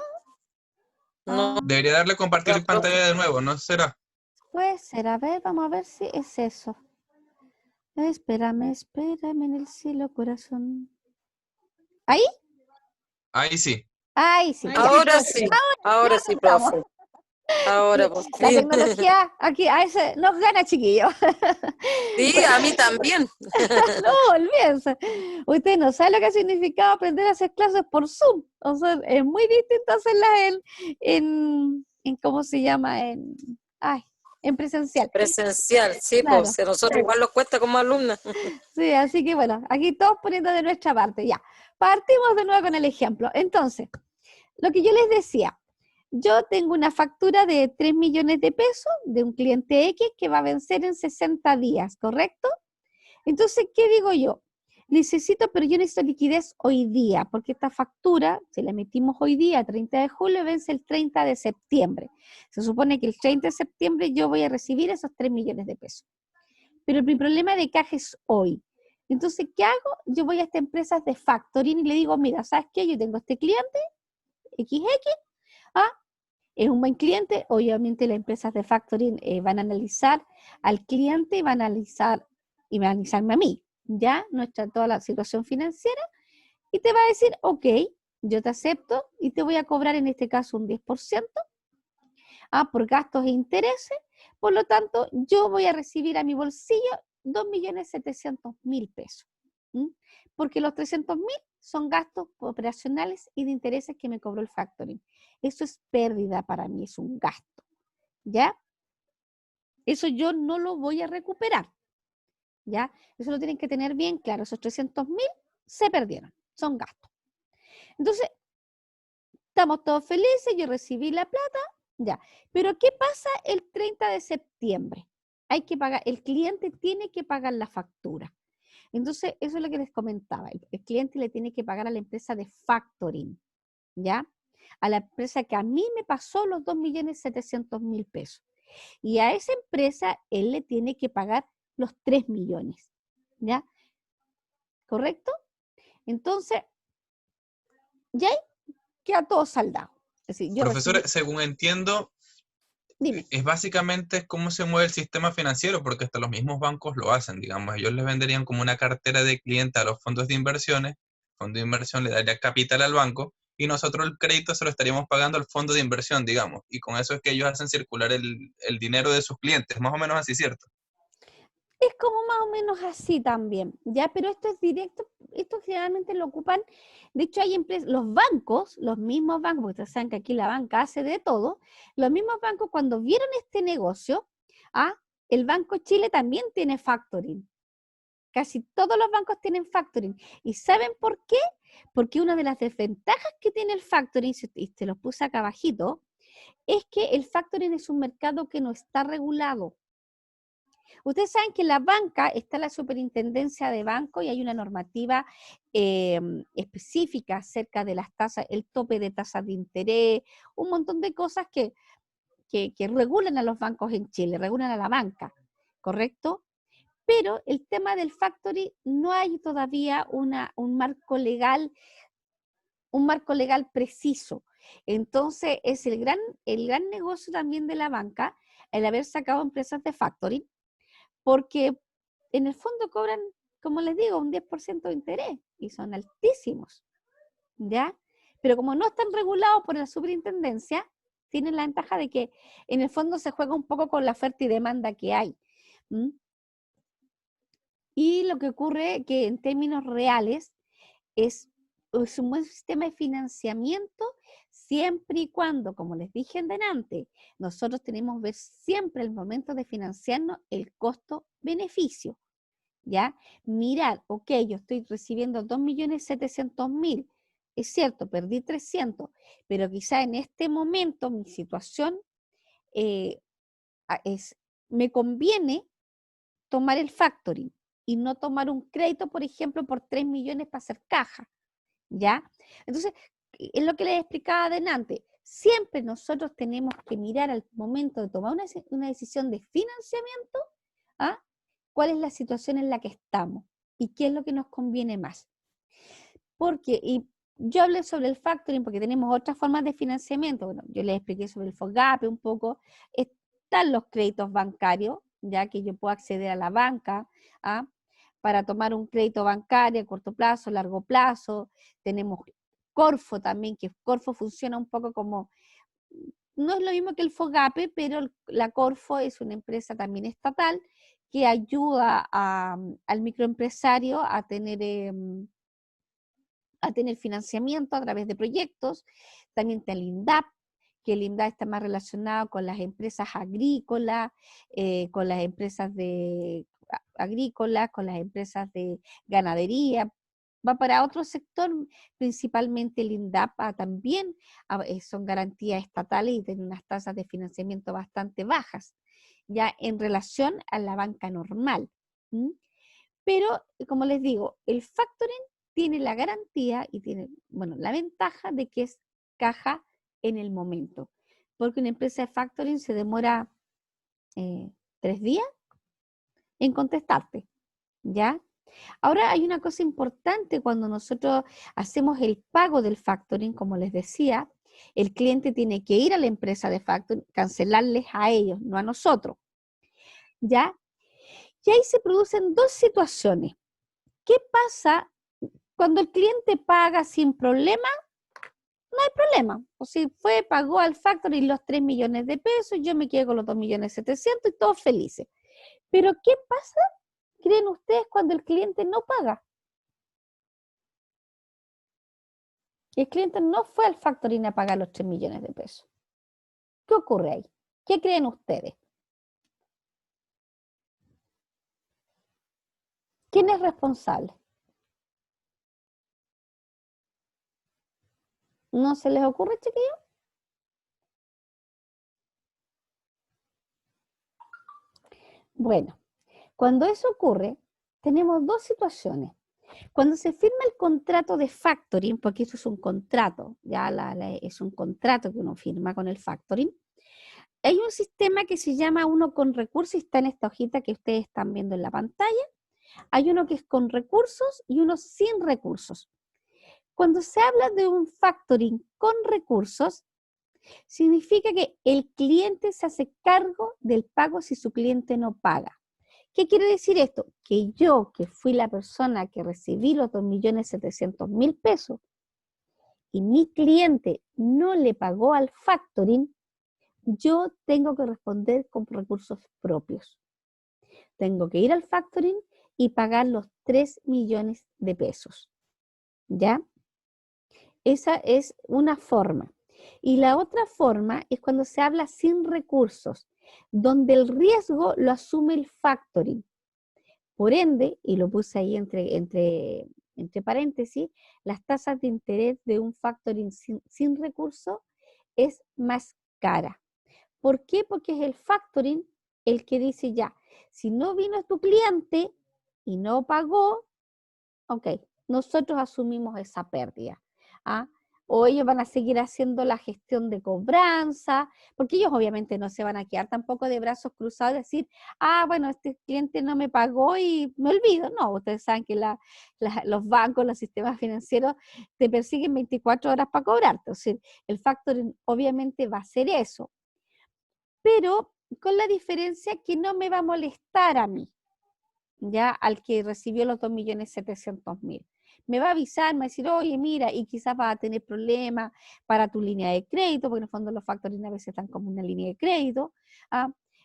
No, Ah, Debería darle compartir profe. pantalla de nuevo, ¿no será? puede ser. A ver, vamos a ver si es eso. Espérame, espérame en el cielo, corazón. ¿Ahí? Ahí sí. Ahí sí, ya. Ahora sí, ahora sí, Estamos. profe. Ahora, pues La sí. tecnología aquí a ese nos gana, chiquillos. Sí, a mí también. No, olvídense. Usted no sabe lo que ha significado aprender a hacer clases por Zoom. O sea, es muy distinto hacerlas en ¿cómo se llama? En presencial. Presencial, sí, Claro. pues a nosotros igual nos cuesta como alumnas. Sí, así que bueno, aquí todos poniendo de nuestra parte. Ya, partimos de nuevo con el ejemplo. Entonces, lo que yo les decía, yo tengo una factura de 3 millones de pesos de un cliente X que va a vencer en 60 días, ¿correcto? Entonces, ¿qué digo yo? Pero yo necesito liquidez hoy día, porque esta factura, si la emitimos hoy día, 30 de julio, vence el 30 de septiembre. Se supone que el 30 de septiembre yo voy a recibir esos 3 millones de pesos. Pero mi problema de caja es hoy. Entonces, ¿qué hago? Yo voy a estas empresas de factoring y le digo, mira, ¿sabes qué? Yo tengo este cliente, XX, ¿ah? Es un buen cliente, obviamente las empresas de factoring van a analizar al cliente y van a analizarme a mí, ¿ya? Toda la situación financiera, y te va a decir, ok, yo te acepto y te voy a cobrar en este caso un 10%, por gastos e intereses, por lo tanto, yo voy a recibir a mi bolsillo 2.700.000 pesos, ¿m? Porque los 300.000 son gastos operacionales y de intereses que me cobró el factoring. Eso es pérdida para mí, es un gasto, ¿ya? Eso yo no lo voy a recuperar, ¿ya? Eso lo tienen que tener bien claro, esos 300.000 se perdieron, son gastos. Entonces, estamos todos felices, yo recibí la plata, ya. Pero ¿qué pasa el 30 de septiembre? Hay que pagar, el cliente tiene que pagar la factura. Entonces, eso es lo que les comentaba. El cliente le tiene que pagar a la empresa de factoring, ¿ya? A la empresa que a mí me pasó los 2.700.000 pesos. Y a esa empresa él le tiene que pagar los 3 millones, ¿ya? ¿Correcto? Entonces, ya ahí queda todo saldado. Es decir, yo Profesora, recibí, según entiendo, dime. es básicamente cómo se mueve el sistema financiero, porque hasta los mismos bancos lo hacen, digamos. Ellos les venderían como una cartera de cliente a los fondos de inversiones, el fondo de inversión le daría capital al banco, y nosotros el crédito se lo estaríamos pagando al fondo de inversión, digamos. Y con eso es que ellos hacen circular el dinero de sus clientes, más o menos así, ¿cierto? Es como más o menos así también, ¿ya? Pero esto es directo, esto generalmente lo ocupan, de hecho hay empresas, los bancos, los mismos bancos, porque ustedes saben que aquí la banca hace de todo, los mismos bancos cuando vieron este negocio, el Banco Chile también tiene factoring. Casi todos los bancos tienen factoring. ¿Y saben por qué? Porque una de las desventajas que tiene el factoring, y te los puse acá abajito, es que el factoring es un mercado que no está regulado. Ustedes saben que en la banca está la superintendencia de banco y hay una normativa específica acerca de las tasas, el tope de tasas de interés, un montón de cosas que regulan a los bancos en Chile, regulan a la banca, ¿correcto? Pero el tema del factoring no hay todavía un marco legal preciso. Entonces es el gran negocio también de la banca el haber sacado empresas de factoring, porque en el fondo cobran, como les digo, un 10% de interés y son altísimos, ¿ya? Pero como no están regulados por la superintendencia, tienen la ventaja de que en el fondo se juega un poco con la oferta y demanda que hay. ¿Mm? Y lo que ocurre que en términos reales es un buen sistema de financiamiento siempre y cuando, como les dije delante, nosotros tenemos que ver siempre el momento de financiarnos el costo-beneficio, ¿ya? Mirar, ok, yo estoy recibiendo 2.700.000, es cierto, perdí 300, pero quizá en este momento mi situación eh, me conviene tomar el factoring y no tomar un crédito, por ejemplo, por 3 millones para hacer caja, ¿ya? Entonces, es lo que les explicaba adelante. Siempre nosotros tenemos que mirar al momento de tomar una decisión de financiamiento, cuál es la situación en la que estamos y qué es lo que nos conviene más. Porque, y yo hablé sobre el factoring porque tenemos otras formas de financiamiento. Bueno, yo les expliqué sobre el FOGAPE un poco. Están los créditos bancarios, ya que yo puedo acceder a la banca, para tomar un crédito bancario a corto plazo, largo plazo. Tenemos Corfo también, que Corfo funciona un poco como, no es lo mismo que el FOGAPE, pero la Corfo es una empresa también estatal que ayuda al microempresario a tener financiamiento a través de proyectos. También está el INDAP, que el INDAP está más relacionado con las empresas agrícolas, con las empresas agrícolas, con las empresas de ganadería. Va para otro sector, principalmente el INDAP también son garantías estatales y tienen unas tasas de financiamiento bastante bajas, ya en relación a la banca normal. ¿Mm? Pero, como les digo, el factoring tiene la garantía y tiene, bueno, la ventaja de que es caja en el momento. Porque una empresa de factoring se demora 3 días en contestarte, ¿ya? Ahora hay una cosa importante cuando nosotros hacemos el pago del factoring, como les decía, el cliente tiene que ir a la empresa de factoring, cancelarles a ellos, no a nosotros, ¿ya? Y ahí se producen dos situaciones. ¿Qué pasa cuando el cliente paga sin problema? No hay problema. O si pagó al factoring los 3 millones de pesos, yo me quedo con los 2.700.000 y todos felices. Pero ¿qué pasa, creen ustedes, cuando el cliente no paga? El cliente no fue al factoring a pagar los 3 millones de pesos. ¿Qué ocurre ahí? ¿Qué creen ustedes? ¿Quién es responsable? ¿No se les ocurre, chiquillos? Bueno, cuando eso ocurre, tenemos dos situaciones. Cuando se firma el contrato de factoring, porque eso es un contrato, ya es un contrato que uno firma con el factoring, hay un sistema que se llama uno con recursos, y está en esta hojita que ustedes están viendo en la pantalla. Hay uno que es con recursos y uno sin recursos. Cuando se habla de un factoring con recursos, significa que el cliente se hace cargo del pago si su cliente no paga. ¿Qué quiere decir esto? Que yo, que fui la persona que recibí los 2.700.000 pesos y mi cliente no le pagó al factoring, yo tengo que responder con recursos propios. Tengo que ir al factoring y pagar los 3 millones de pesos. ¿Ya? Esa es una forma. Y la otra forma es cuando se habla sin recursos, donde el riesgo lo asume el factoring. Por ende, y lo puse ahí entre paréntesis, las tasas de interés de un factoring sin recursos es más cara. ¿Por qué? Porque es el factoring el que dice ya, si no vino tu cliente y no pagó, ok, nosotros asumimos esa pérdida. ¿Ah? O ellos van a seguir haciendo la gestión de cobranza, porque ellos obviamente no se van a quedar tampoco de brazos cruzados y decir, bueno, este cliente no me pagó y me olvido. No, ustedes saben que los bancos, los sistemas financieros te persiguen 24 horas para cobrarte. O sea, el factoring obviamente va a hacer eso, pero con la diferencia que no me va a molestar a mí, ya al que recibió los 2.700.000. Me va a avisar, me va a decir, oye, mira, y quizás va a tener problemas para tu línea de crédito, porque en el fondo los factoring a veces están como una línea de crédito,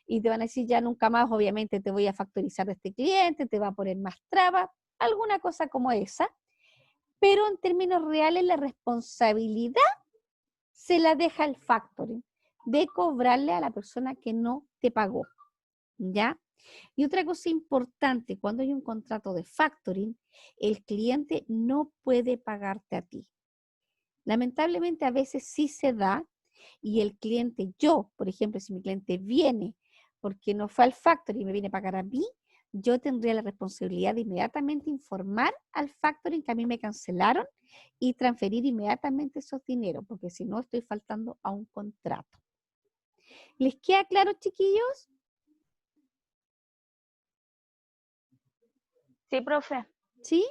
y te van a decir, ya nunca más, obviamente, te voy a factorizar de este cliente, te va a poner más trabas, alguna cosa como esa, pero en términos reales la responsabilidad se la deja el factoring, de cobrarle a la persona que no te pagó, ¿ya? Y otra cosa importante, cuando hay un contrato de factoring, el cliente no puede pagarte a ti. Lamentablemente a veces sí se da y el cliente, yo, por ejemplo, si mi cliente viene porque no fue al factoring y me viene a pagar a mí, yo tendría la responsabilidad de inmediatamente informar al factoring que a mí me cancelaron y transferir inmediatamente esos dineros, porque si no estoy faltando a un contrato. ¿Les queda claro, chiquillos? Sí, profe. ¿Sí?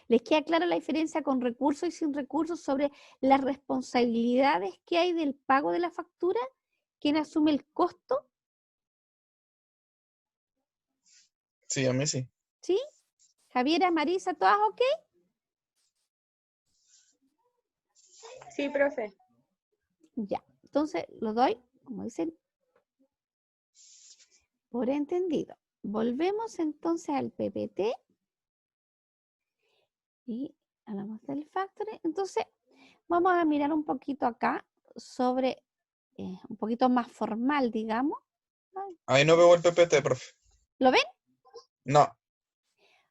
¿Les queda clara la diferencia con recursos y sin recursos sobre las responsabilidades que hay del pago de la factura? ¿Quién asume el costo? Sí, a mí sí. ¿Sí? Javiera, Marisa, ¿todas ok? Sí, profe. Ya, entonces lo doy, como dicen, por entendido. Volvemos entonces al PPT y hablamos del factoring. Entonces, vamos a mirar un poquito acá sobre, un poquito más formal, digamos. Ahí no veo el PPT, profe. ¿Lo ven? No.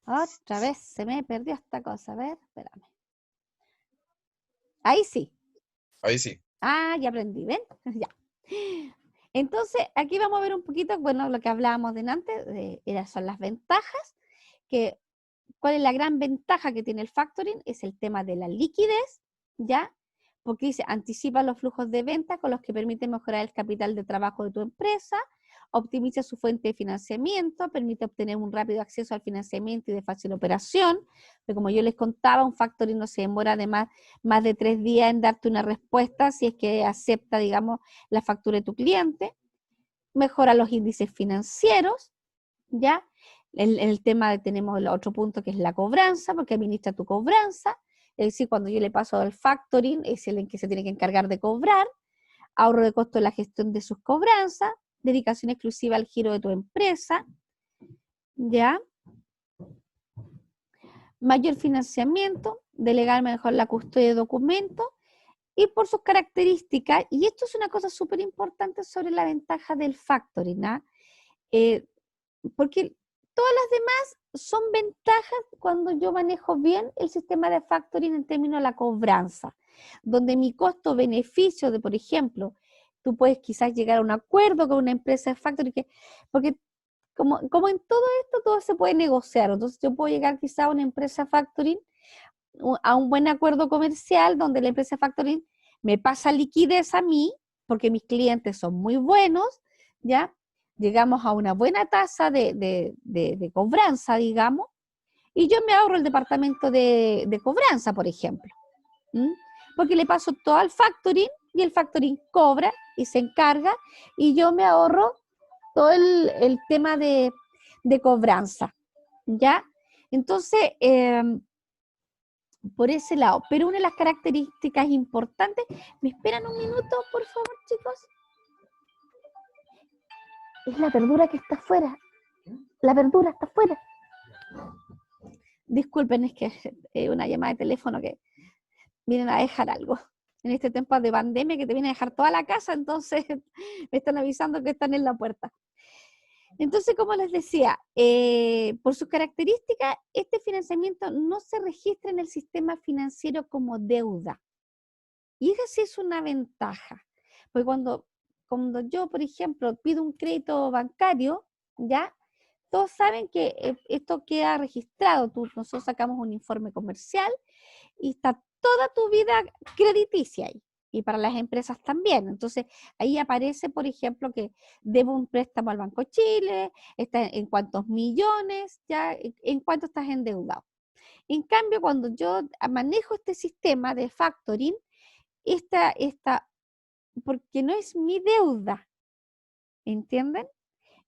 Otra vez se me perdió esta cosa. A ver, espérame. Ahí sí. Ahí sí. Ya aprendí, ¿ven? Ya. Entonces, aquí vamos a ver un poquito, bueno, lo que hablábamos de antes, son las ventajas, ¿cuál es la gran ventaja que tiene el factoring? Es el tema de la liquidez, ¿ya? Porque dice, anticipa los flujos de venta con los que permite mejorar el capital de trabajo de tu empresa, optimiza su fuente de financiamiento, permite obtener un rápido acceso al financiamiento y de fácil operación, porque como yo les contaba, un factoring no se demora de más de 3 días en darte una respuesta si es que acepta, digamos, la factura de tu cliente. Mejora los índices financieros, ¿ya? El tema de, tenemos el otro punto que es la cobranza, porque administra tu cobranza, es decir, cuando yo le paso al factoring, es el en que se tiene que encargar de cobrar, ahorro de costo de la gestión de sus cobranzas, dedicación exclusiva al giro de tu empresa, ¿ya? Mayor financiamiento, delegar mejor la custodia de documentos, y por sus características, y esto es una cosa súper importante sobre la ventaja del factoring, ¿ah? Porque todas las demás son ventajas cuando yo manejo bien el sistema de factoring en términos de la cobranza, donde mi costo-beneficio de, por ejemplo, tú puedes quizás llegar a un acuerdo con una empresa de factoring, porque como en todo esto, todo se puede negociar, entonces yo puedo llegar quizás a una empresa factoring, a un buen acuerdo comercial donde la empresa factoring me pasa liquidez a mí, porque mis clientes son muy buenos, ¿ya? Llegamos a una buena tasa de cobranza, digamos, y yo me ahorro el departamento de cobranza, por ejemplo, ¿m? Porque le paso todo al factoring y el factoring cobra y se encarga y yo me ahorro todo el tema de cobranza, ¿ya? Entonces, por ese lado. Pero una de las características importantes, ¿me esperan un minuto, por favor, chicos? Es la verdura que está afuera. La verdura está afuera. Disculpen, es que es una llamada de teléfono que vienen a dejar algo. En este tiempo de pandemia que te viene a dejar toda la casa, entonces me están avisando que están en la puerta. Entonces, como les decía, por sus características, este financiamiento no se registra en el sistema financiero como deuda. Y esa sí es una ventaja. Porque cuando yo, por ejemplo, pido un crédito bancario, ¿ya? Todos saben que esto queda registrado. Nosotros sacamos un informe comercial y está toda tu vida crediticia ahí. Y para las empresas también. Entonces, ahí aparece, por ejemplo, que debo un préstamo al Banco de Chile, está en cuántos millones, ya, en cuánto estás endeudado. En cambio, cuando yo manejo este sistema de factoring, porque no es mi deuda, ¿entienden?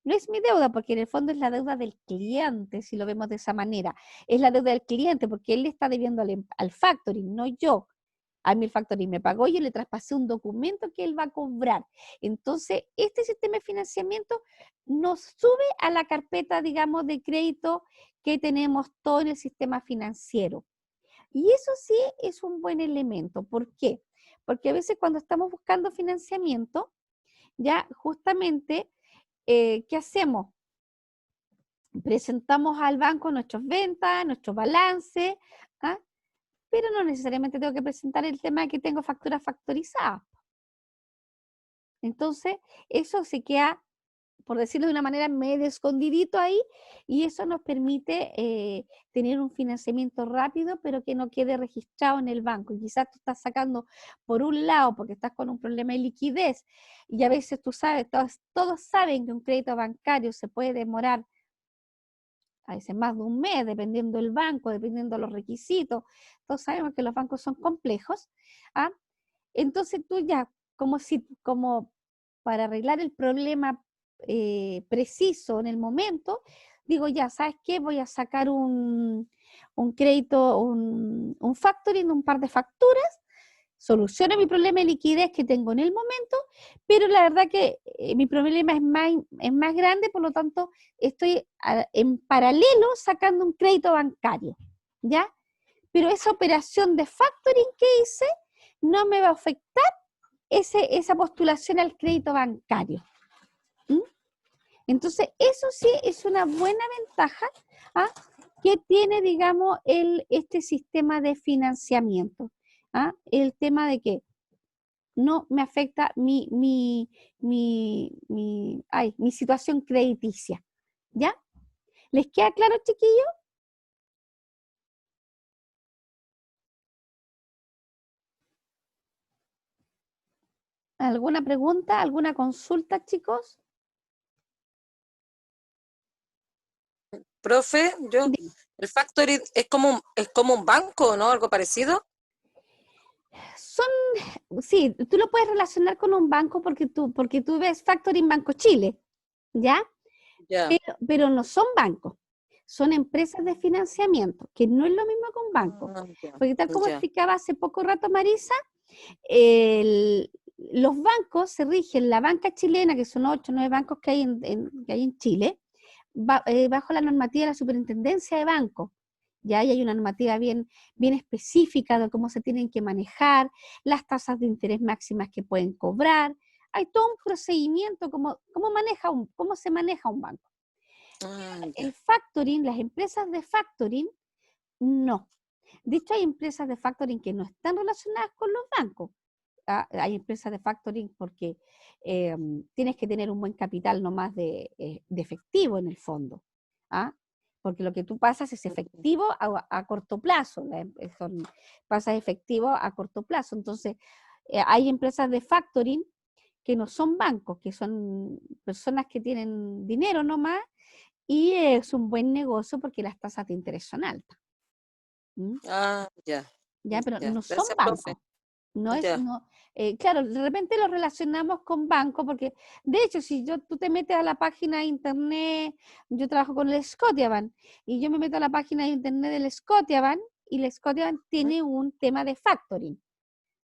No es mi deuda, porque en el fondo es la deuda del cliente, si lo vemos de esa manera. Es la deuda del cliente, porque él le está debiendo al factoring, no yo. A mí el factoring me pagó y yo le traspasé un documento que él va a cobrar. Entonces, este sistema de financiamiento nos sube a la carpeta, digamos, de crédito que tenemos todo en el sistema financiero. Y eso sí es un buen elemento. ¿Por qué? Porque a veces cuando estamos buscando financiamiento, ya justamente, ¿qué hacemos? Presentamos al banco nuestras ventas, nuestro balance, ¿ah? Pero no necesariamente tengo que presentar el tema de que tengo facturas factorizadas. Entonces, eso se queda, por decirlo de una manera, medio escondidito ahí, y eso nos permite tener un financiamiento rápido, pero que no quede registrado en el banco. Y quizás tú estás sacando por un lado porque estás con un problema de liquidez, y a veces tú sabes, todos saben que un crédito bancario se puede demorar a veces más de un mes, dependiendo del banco, dependiendo de los requisitos. Todos sabemos que los bancos son complejos, ¿ah? Entonces tú ya, como para arreglar el problema preciso en el momento, digo ya, ¿sabes qué? Voy a sacar un crédito, un factoring, un par de facturas, soluciono mi problema de liquidez que tengo en el momento, pero la verdad que mi problema es más grande, por lo tanto estoy en paralelo sacando un crédito bancario, ¿ya? Pero esa operación de factoring que hice no me va a afectar esa postulación al crédito bancario. ¿Mm? Entonces, eso sí es una buena ventaja, ¿ah? Que tiene, digamos, este sistema de financiamiento. ¿Ah? El tema de que no me afecta mi situación crediticia. ¿Ya? ¿Les queda claro, chiquillos? ¿Alguna pregunta, alguna consulta, chicos? Profe, el factoring es como un banco, ¿no? Algo parecido. Sí, tú lo puedes relacionar con un banco porque tú ves Factoring Banco Chile, ¿ya? Ya. Pero no son bancos, son empresas de financiamiento, que no es lo mismo que un banco. Ya, Porque tal como ya. explicaba hace poco rato Marisa, los bancos se rigen, la banca chilena, que son 8 o 9 bancos que hay en Chile, bajo la normativa de la Superintendencia de Bancos. Ya y hay una normativa bien específica de cómo se tienen que manejar, las tasas de interés máximas que pueden cobrar. Hay todo un procedimiento, cómo se maneja un banco. Ya. El factoring, las empresas de factoring, no. De hecho, hay empresas de factoring que no están relacionadas con los bancos. Hay empresas de factoring porque tienes que tener un buen capital nomás de efectivo en el fondo. ¿Ah? Porque lo que tú pasas es efectivo a corto plazo, pasas efectivo a corto plazo. Entonces, hay empresas de factoring que no son bancos, que son personas que tienen dinero nomás y es un buen negocio porque las tasas de interés son altas. ¿Mm? Ya. Ya, pero Ya. no son Gracias, bancos. profe. Ya. Claro, de repente lo relacionamos con banco, porque de hecho, si tú te metes a la página de internet, yo trabajo con el Scotiabank, y yo me meto a la página de internet del Scotiabank, y el Scotiabank tiene un tema de factoring,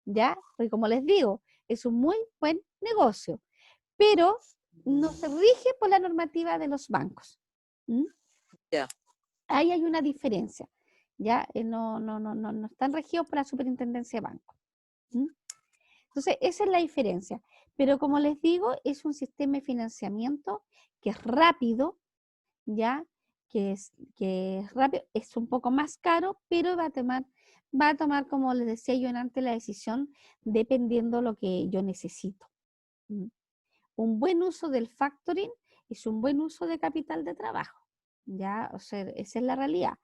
¿ya? Porque como les digo, es un muy buen negocio, pero no se rige por la normativa de los bancos. ¿Mm? Ya. Ahí hay una diferencia, ¿ya? No están regidos por la Superintendencia de Bancos. ¿Mm? Entonces, esa es la diferencia. Pero como les digo, es un sistema de financiamiento que es rápido, ¿ya? Que es rápido, es un poco más caro, pero va a tomar, como les decía yo antes, la decisión dependiendo lo que yo necesito. ¿Mm? Un buen uso del factoring es un buen uso de capital de trabajo, ¿ya? O sea, esa es la realidad.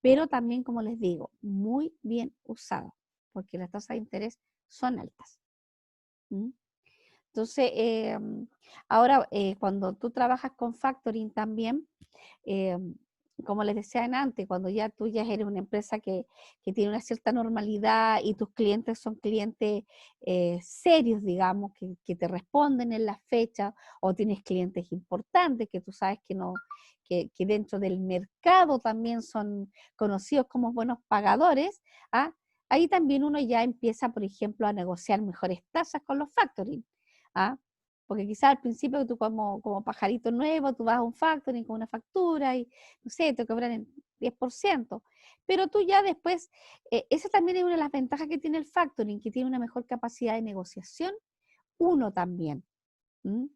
Pero también, como les digo, muy bien usado, porque las tasas de interés son altas. ¿Mm? Entonces, ahora cuando tú trabajas con factoring también, eh, como les decía antes, cuando tú ya eres una empresa que tiene una cierta normalidad y tus clientes son clientes serios, digamos, que te responden en las fechas, o tienes clientes importantes que tú sabes que dentro del mercado también son conocidos como buenos pagadores, ¿ah? Ahí también uno ya empieza, por ejemplo, a negociar mejores tasas con los factoring. ¿Ah? Porque quizás al principio tú como pajarito nuevo, tú vas a un factoring con una factura y, no sé, te cobran el 10%. Pero tú ya después, esa también es una de las ventajas que tiene el factoring, que tiene una mejor capacidad de negociación, uno también. ¿Mm?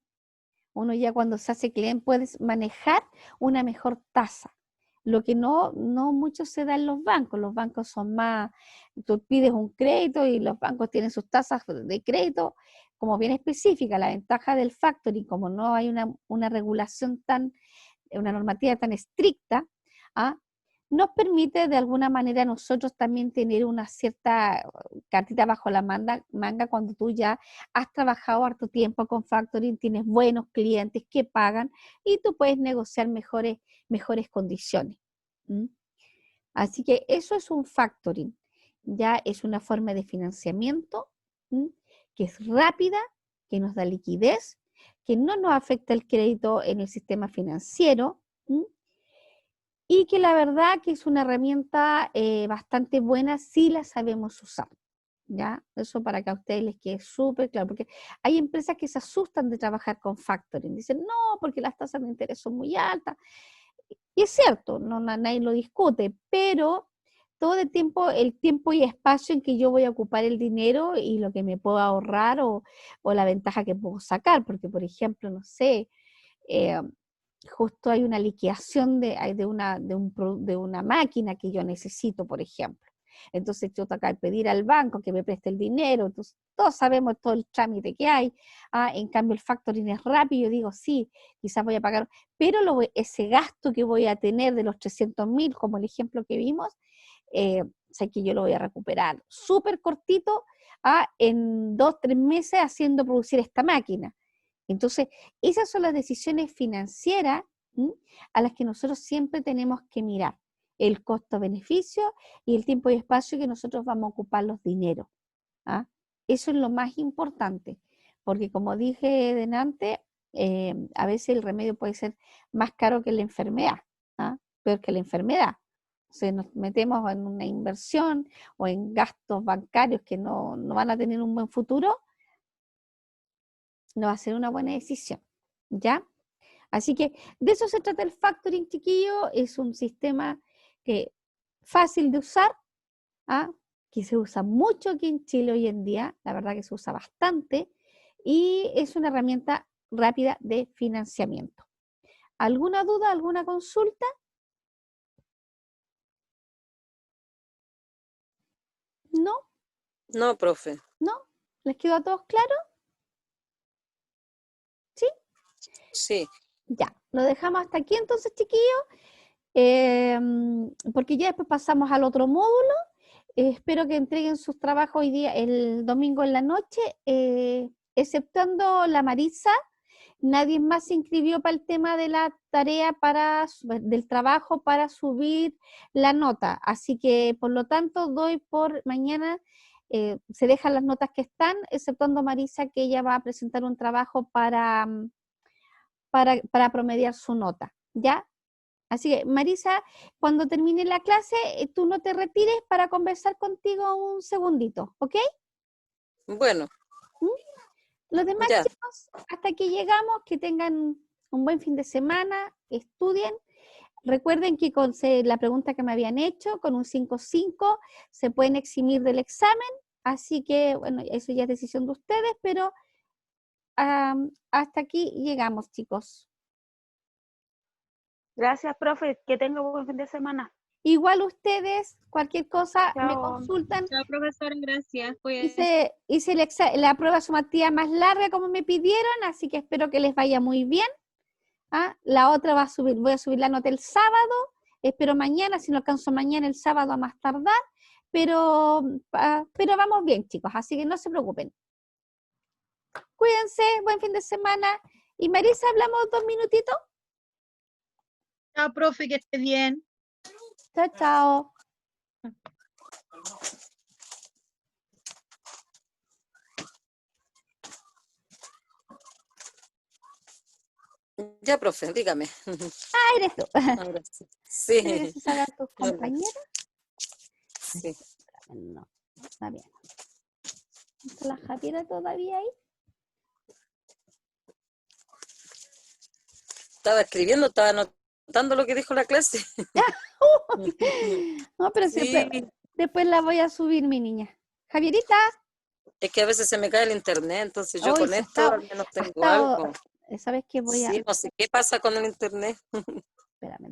Uno ya cuando se hace cliente puedes manejar una mejor tasa. Lo que no mucho se da en los bancos. Los bancos son más, tú pides un crédito y los bancos tienen sus tasas de crédito como bien específica. La ventaja del factoring, como no hay una regulación una normativa tan estricta, ¿ah? Nos permite de alguna manera nosotros también tener una cierta cartita bajo la manga cuando tú ya has trabajado harto tiempo con factoring, tienes buenos clientes que pagan y tú puedes negociar mejores condiciones. ¿Mm? Así que eso es un factoring, ya es una forma de financiamiento que es rápida, que nos da liquidez, que no nos afecta el crédito en el sistema financiero y que la verdad que es una herramienta bastante buena si la sabemos usar. ¿Ya? Eso para que a ustedes les quede súper claro, porque hay empresas que se asustan de trabajar con factoring, dicen, no, porque las tasas de interés son muy altas, y es cierto, nadie lo discute, pero todo el tiempo y espacio en que yo voy a ocupar el dinero y lo que me puedo ahorrar o la ventaja que puedo sacar, porque por ejemplo, no sé, justo hay una liquidación de una máquina que yo necesito, por ejemplo. Entonces yo tengo que pedir al banco que me preste el dinero, entonces todos sabemos todo el trámite que hay. En cambio el factoring es rápido, yo digo, sí, quizás voy a pagar, pero ese gasto que voy a tener de los 300.000, como el ejemplo que vimos, sé que yo lo voy a recuperar súper cortito en 2-3 meses haciendo producir esta máquina. Entonces, esas son las decisiones financieras, ¿m? A las que nosotros siempre tenemos que mirar el costo-beneficio y el tiempo y espacio que nosotros vamos a ocupar los dineros. ¿Ah? Eso es lo más importante, porque como dije delante, a veces el remedio puede ser más caro que la enfermedad, ¿ah? Peor que la enfermedad. Si nos metemos en una inversión o en gastos bancarios que no van a tener un buen futuro, no va a ser una buena decisión, ¿ya? Así que de eso se trata el factoring, chiquillo. Es un sistema que fácil de usar, ¿ah? Que se usa mucho aquí en Chile hoy en día, la verdad que se usa bastante, y es una herramienta rápida de financiamiento. ¿Alguna duda, alguna consulta? ¿No? No, profe. ¿No? ¿Les quedó a todos claro? ¿Sí? Sí. Ya, lo dejamos hasta aquí entonces, chiquillos, porque ya después pasamos al otro módulo. Espero que entreguen sus trabajos hoy día, el domingo en la noche, exceptuando la Marisa. Nadie más se inscribió para el tema de la tarea del trabajo para subir la nota. Así que, por lo tanto, doy por mañana, se dejan las notas que están, exceptuando Marisa, que ella va a presentar un trabajo para promediar su nota, ¿ya? Así que, Marisa, cuando termine la clase, tú no te retires para conversar contigo un segundito, ¿ok? Bueno, Los demás ya. chicos, hasta aquí llegamos, que tengan un buen fin de semana, estudien. Recuerden que con la pregunta que me habían hecho, con un 5-5 se pueden eximir del examen, así que, bueno, eso ya es decisión de ustedes, pero hasta aquí llegamos, chicos. Gracias, profe. Que tenga un buen fin de semana. Igual ustedes, cualquier cosa, me Chao. consultan. Chao, profesora, gracias. Hice la prueba sumativa más larga como me pidieron, así que espero que les vaya muy bien. ¿Ah? La otra voy a subir la nota el sábado, espero mañana, si no alcanzo mañana, el sábado a más tardar, pero vamos bien, chicos, así que no se preocupen. Cuídense, buen fin de semana. Y Marisa, ¿hablamos 2 minutitos? Chao, profe, que esté bien. Chao, chao. Ya, profe, dígame. Ah, eres tú. Ahora sí. Sí. ¿Quieres que salgan tus compañeras? Sí. No, está bien. ¿Está la Javiera todavía ahí? Estaba escribiendo, estaba anotando lo que dijo la clase. No, pero Sí. después la voy a subir, mi niña. Javierita. Es que a veces se me cae el internet, entonces yo Hoy con se ha esto estado- al menos ha tengo estado- algo. ¿Sabes qué? Sí, no sé qué pasa con el internet. Espérame,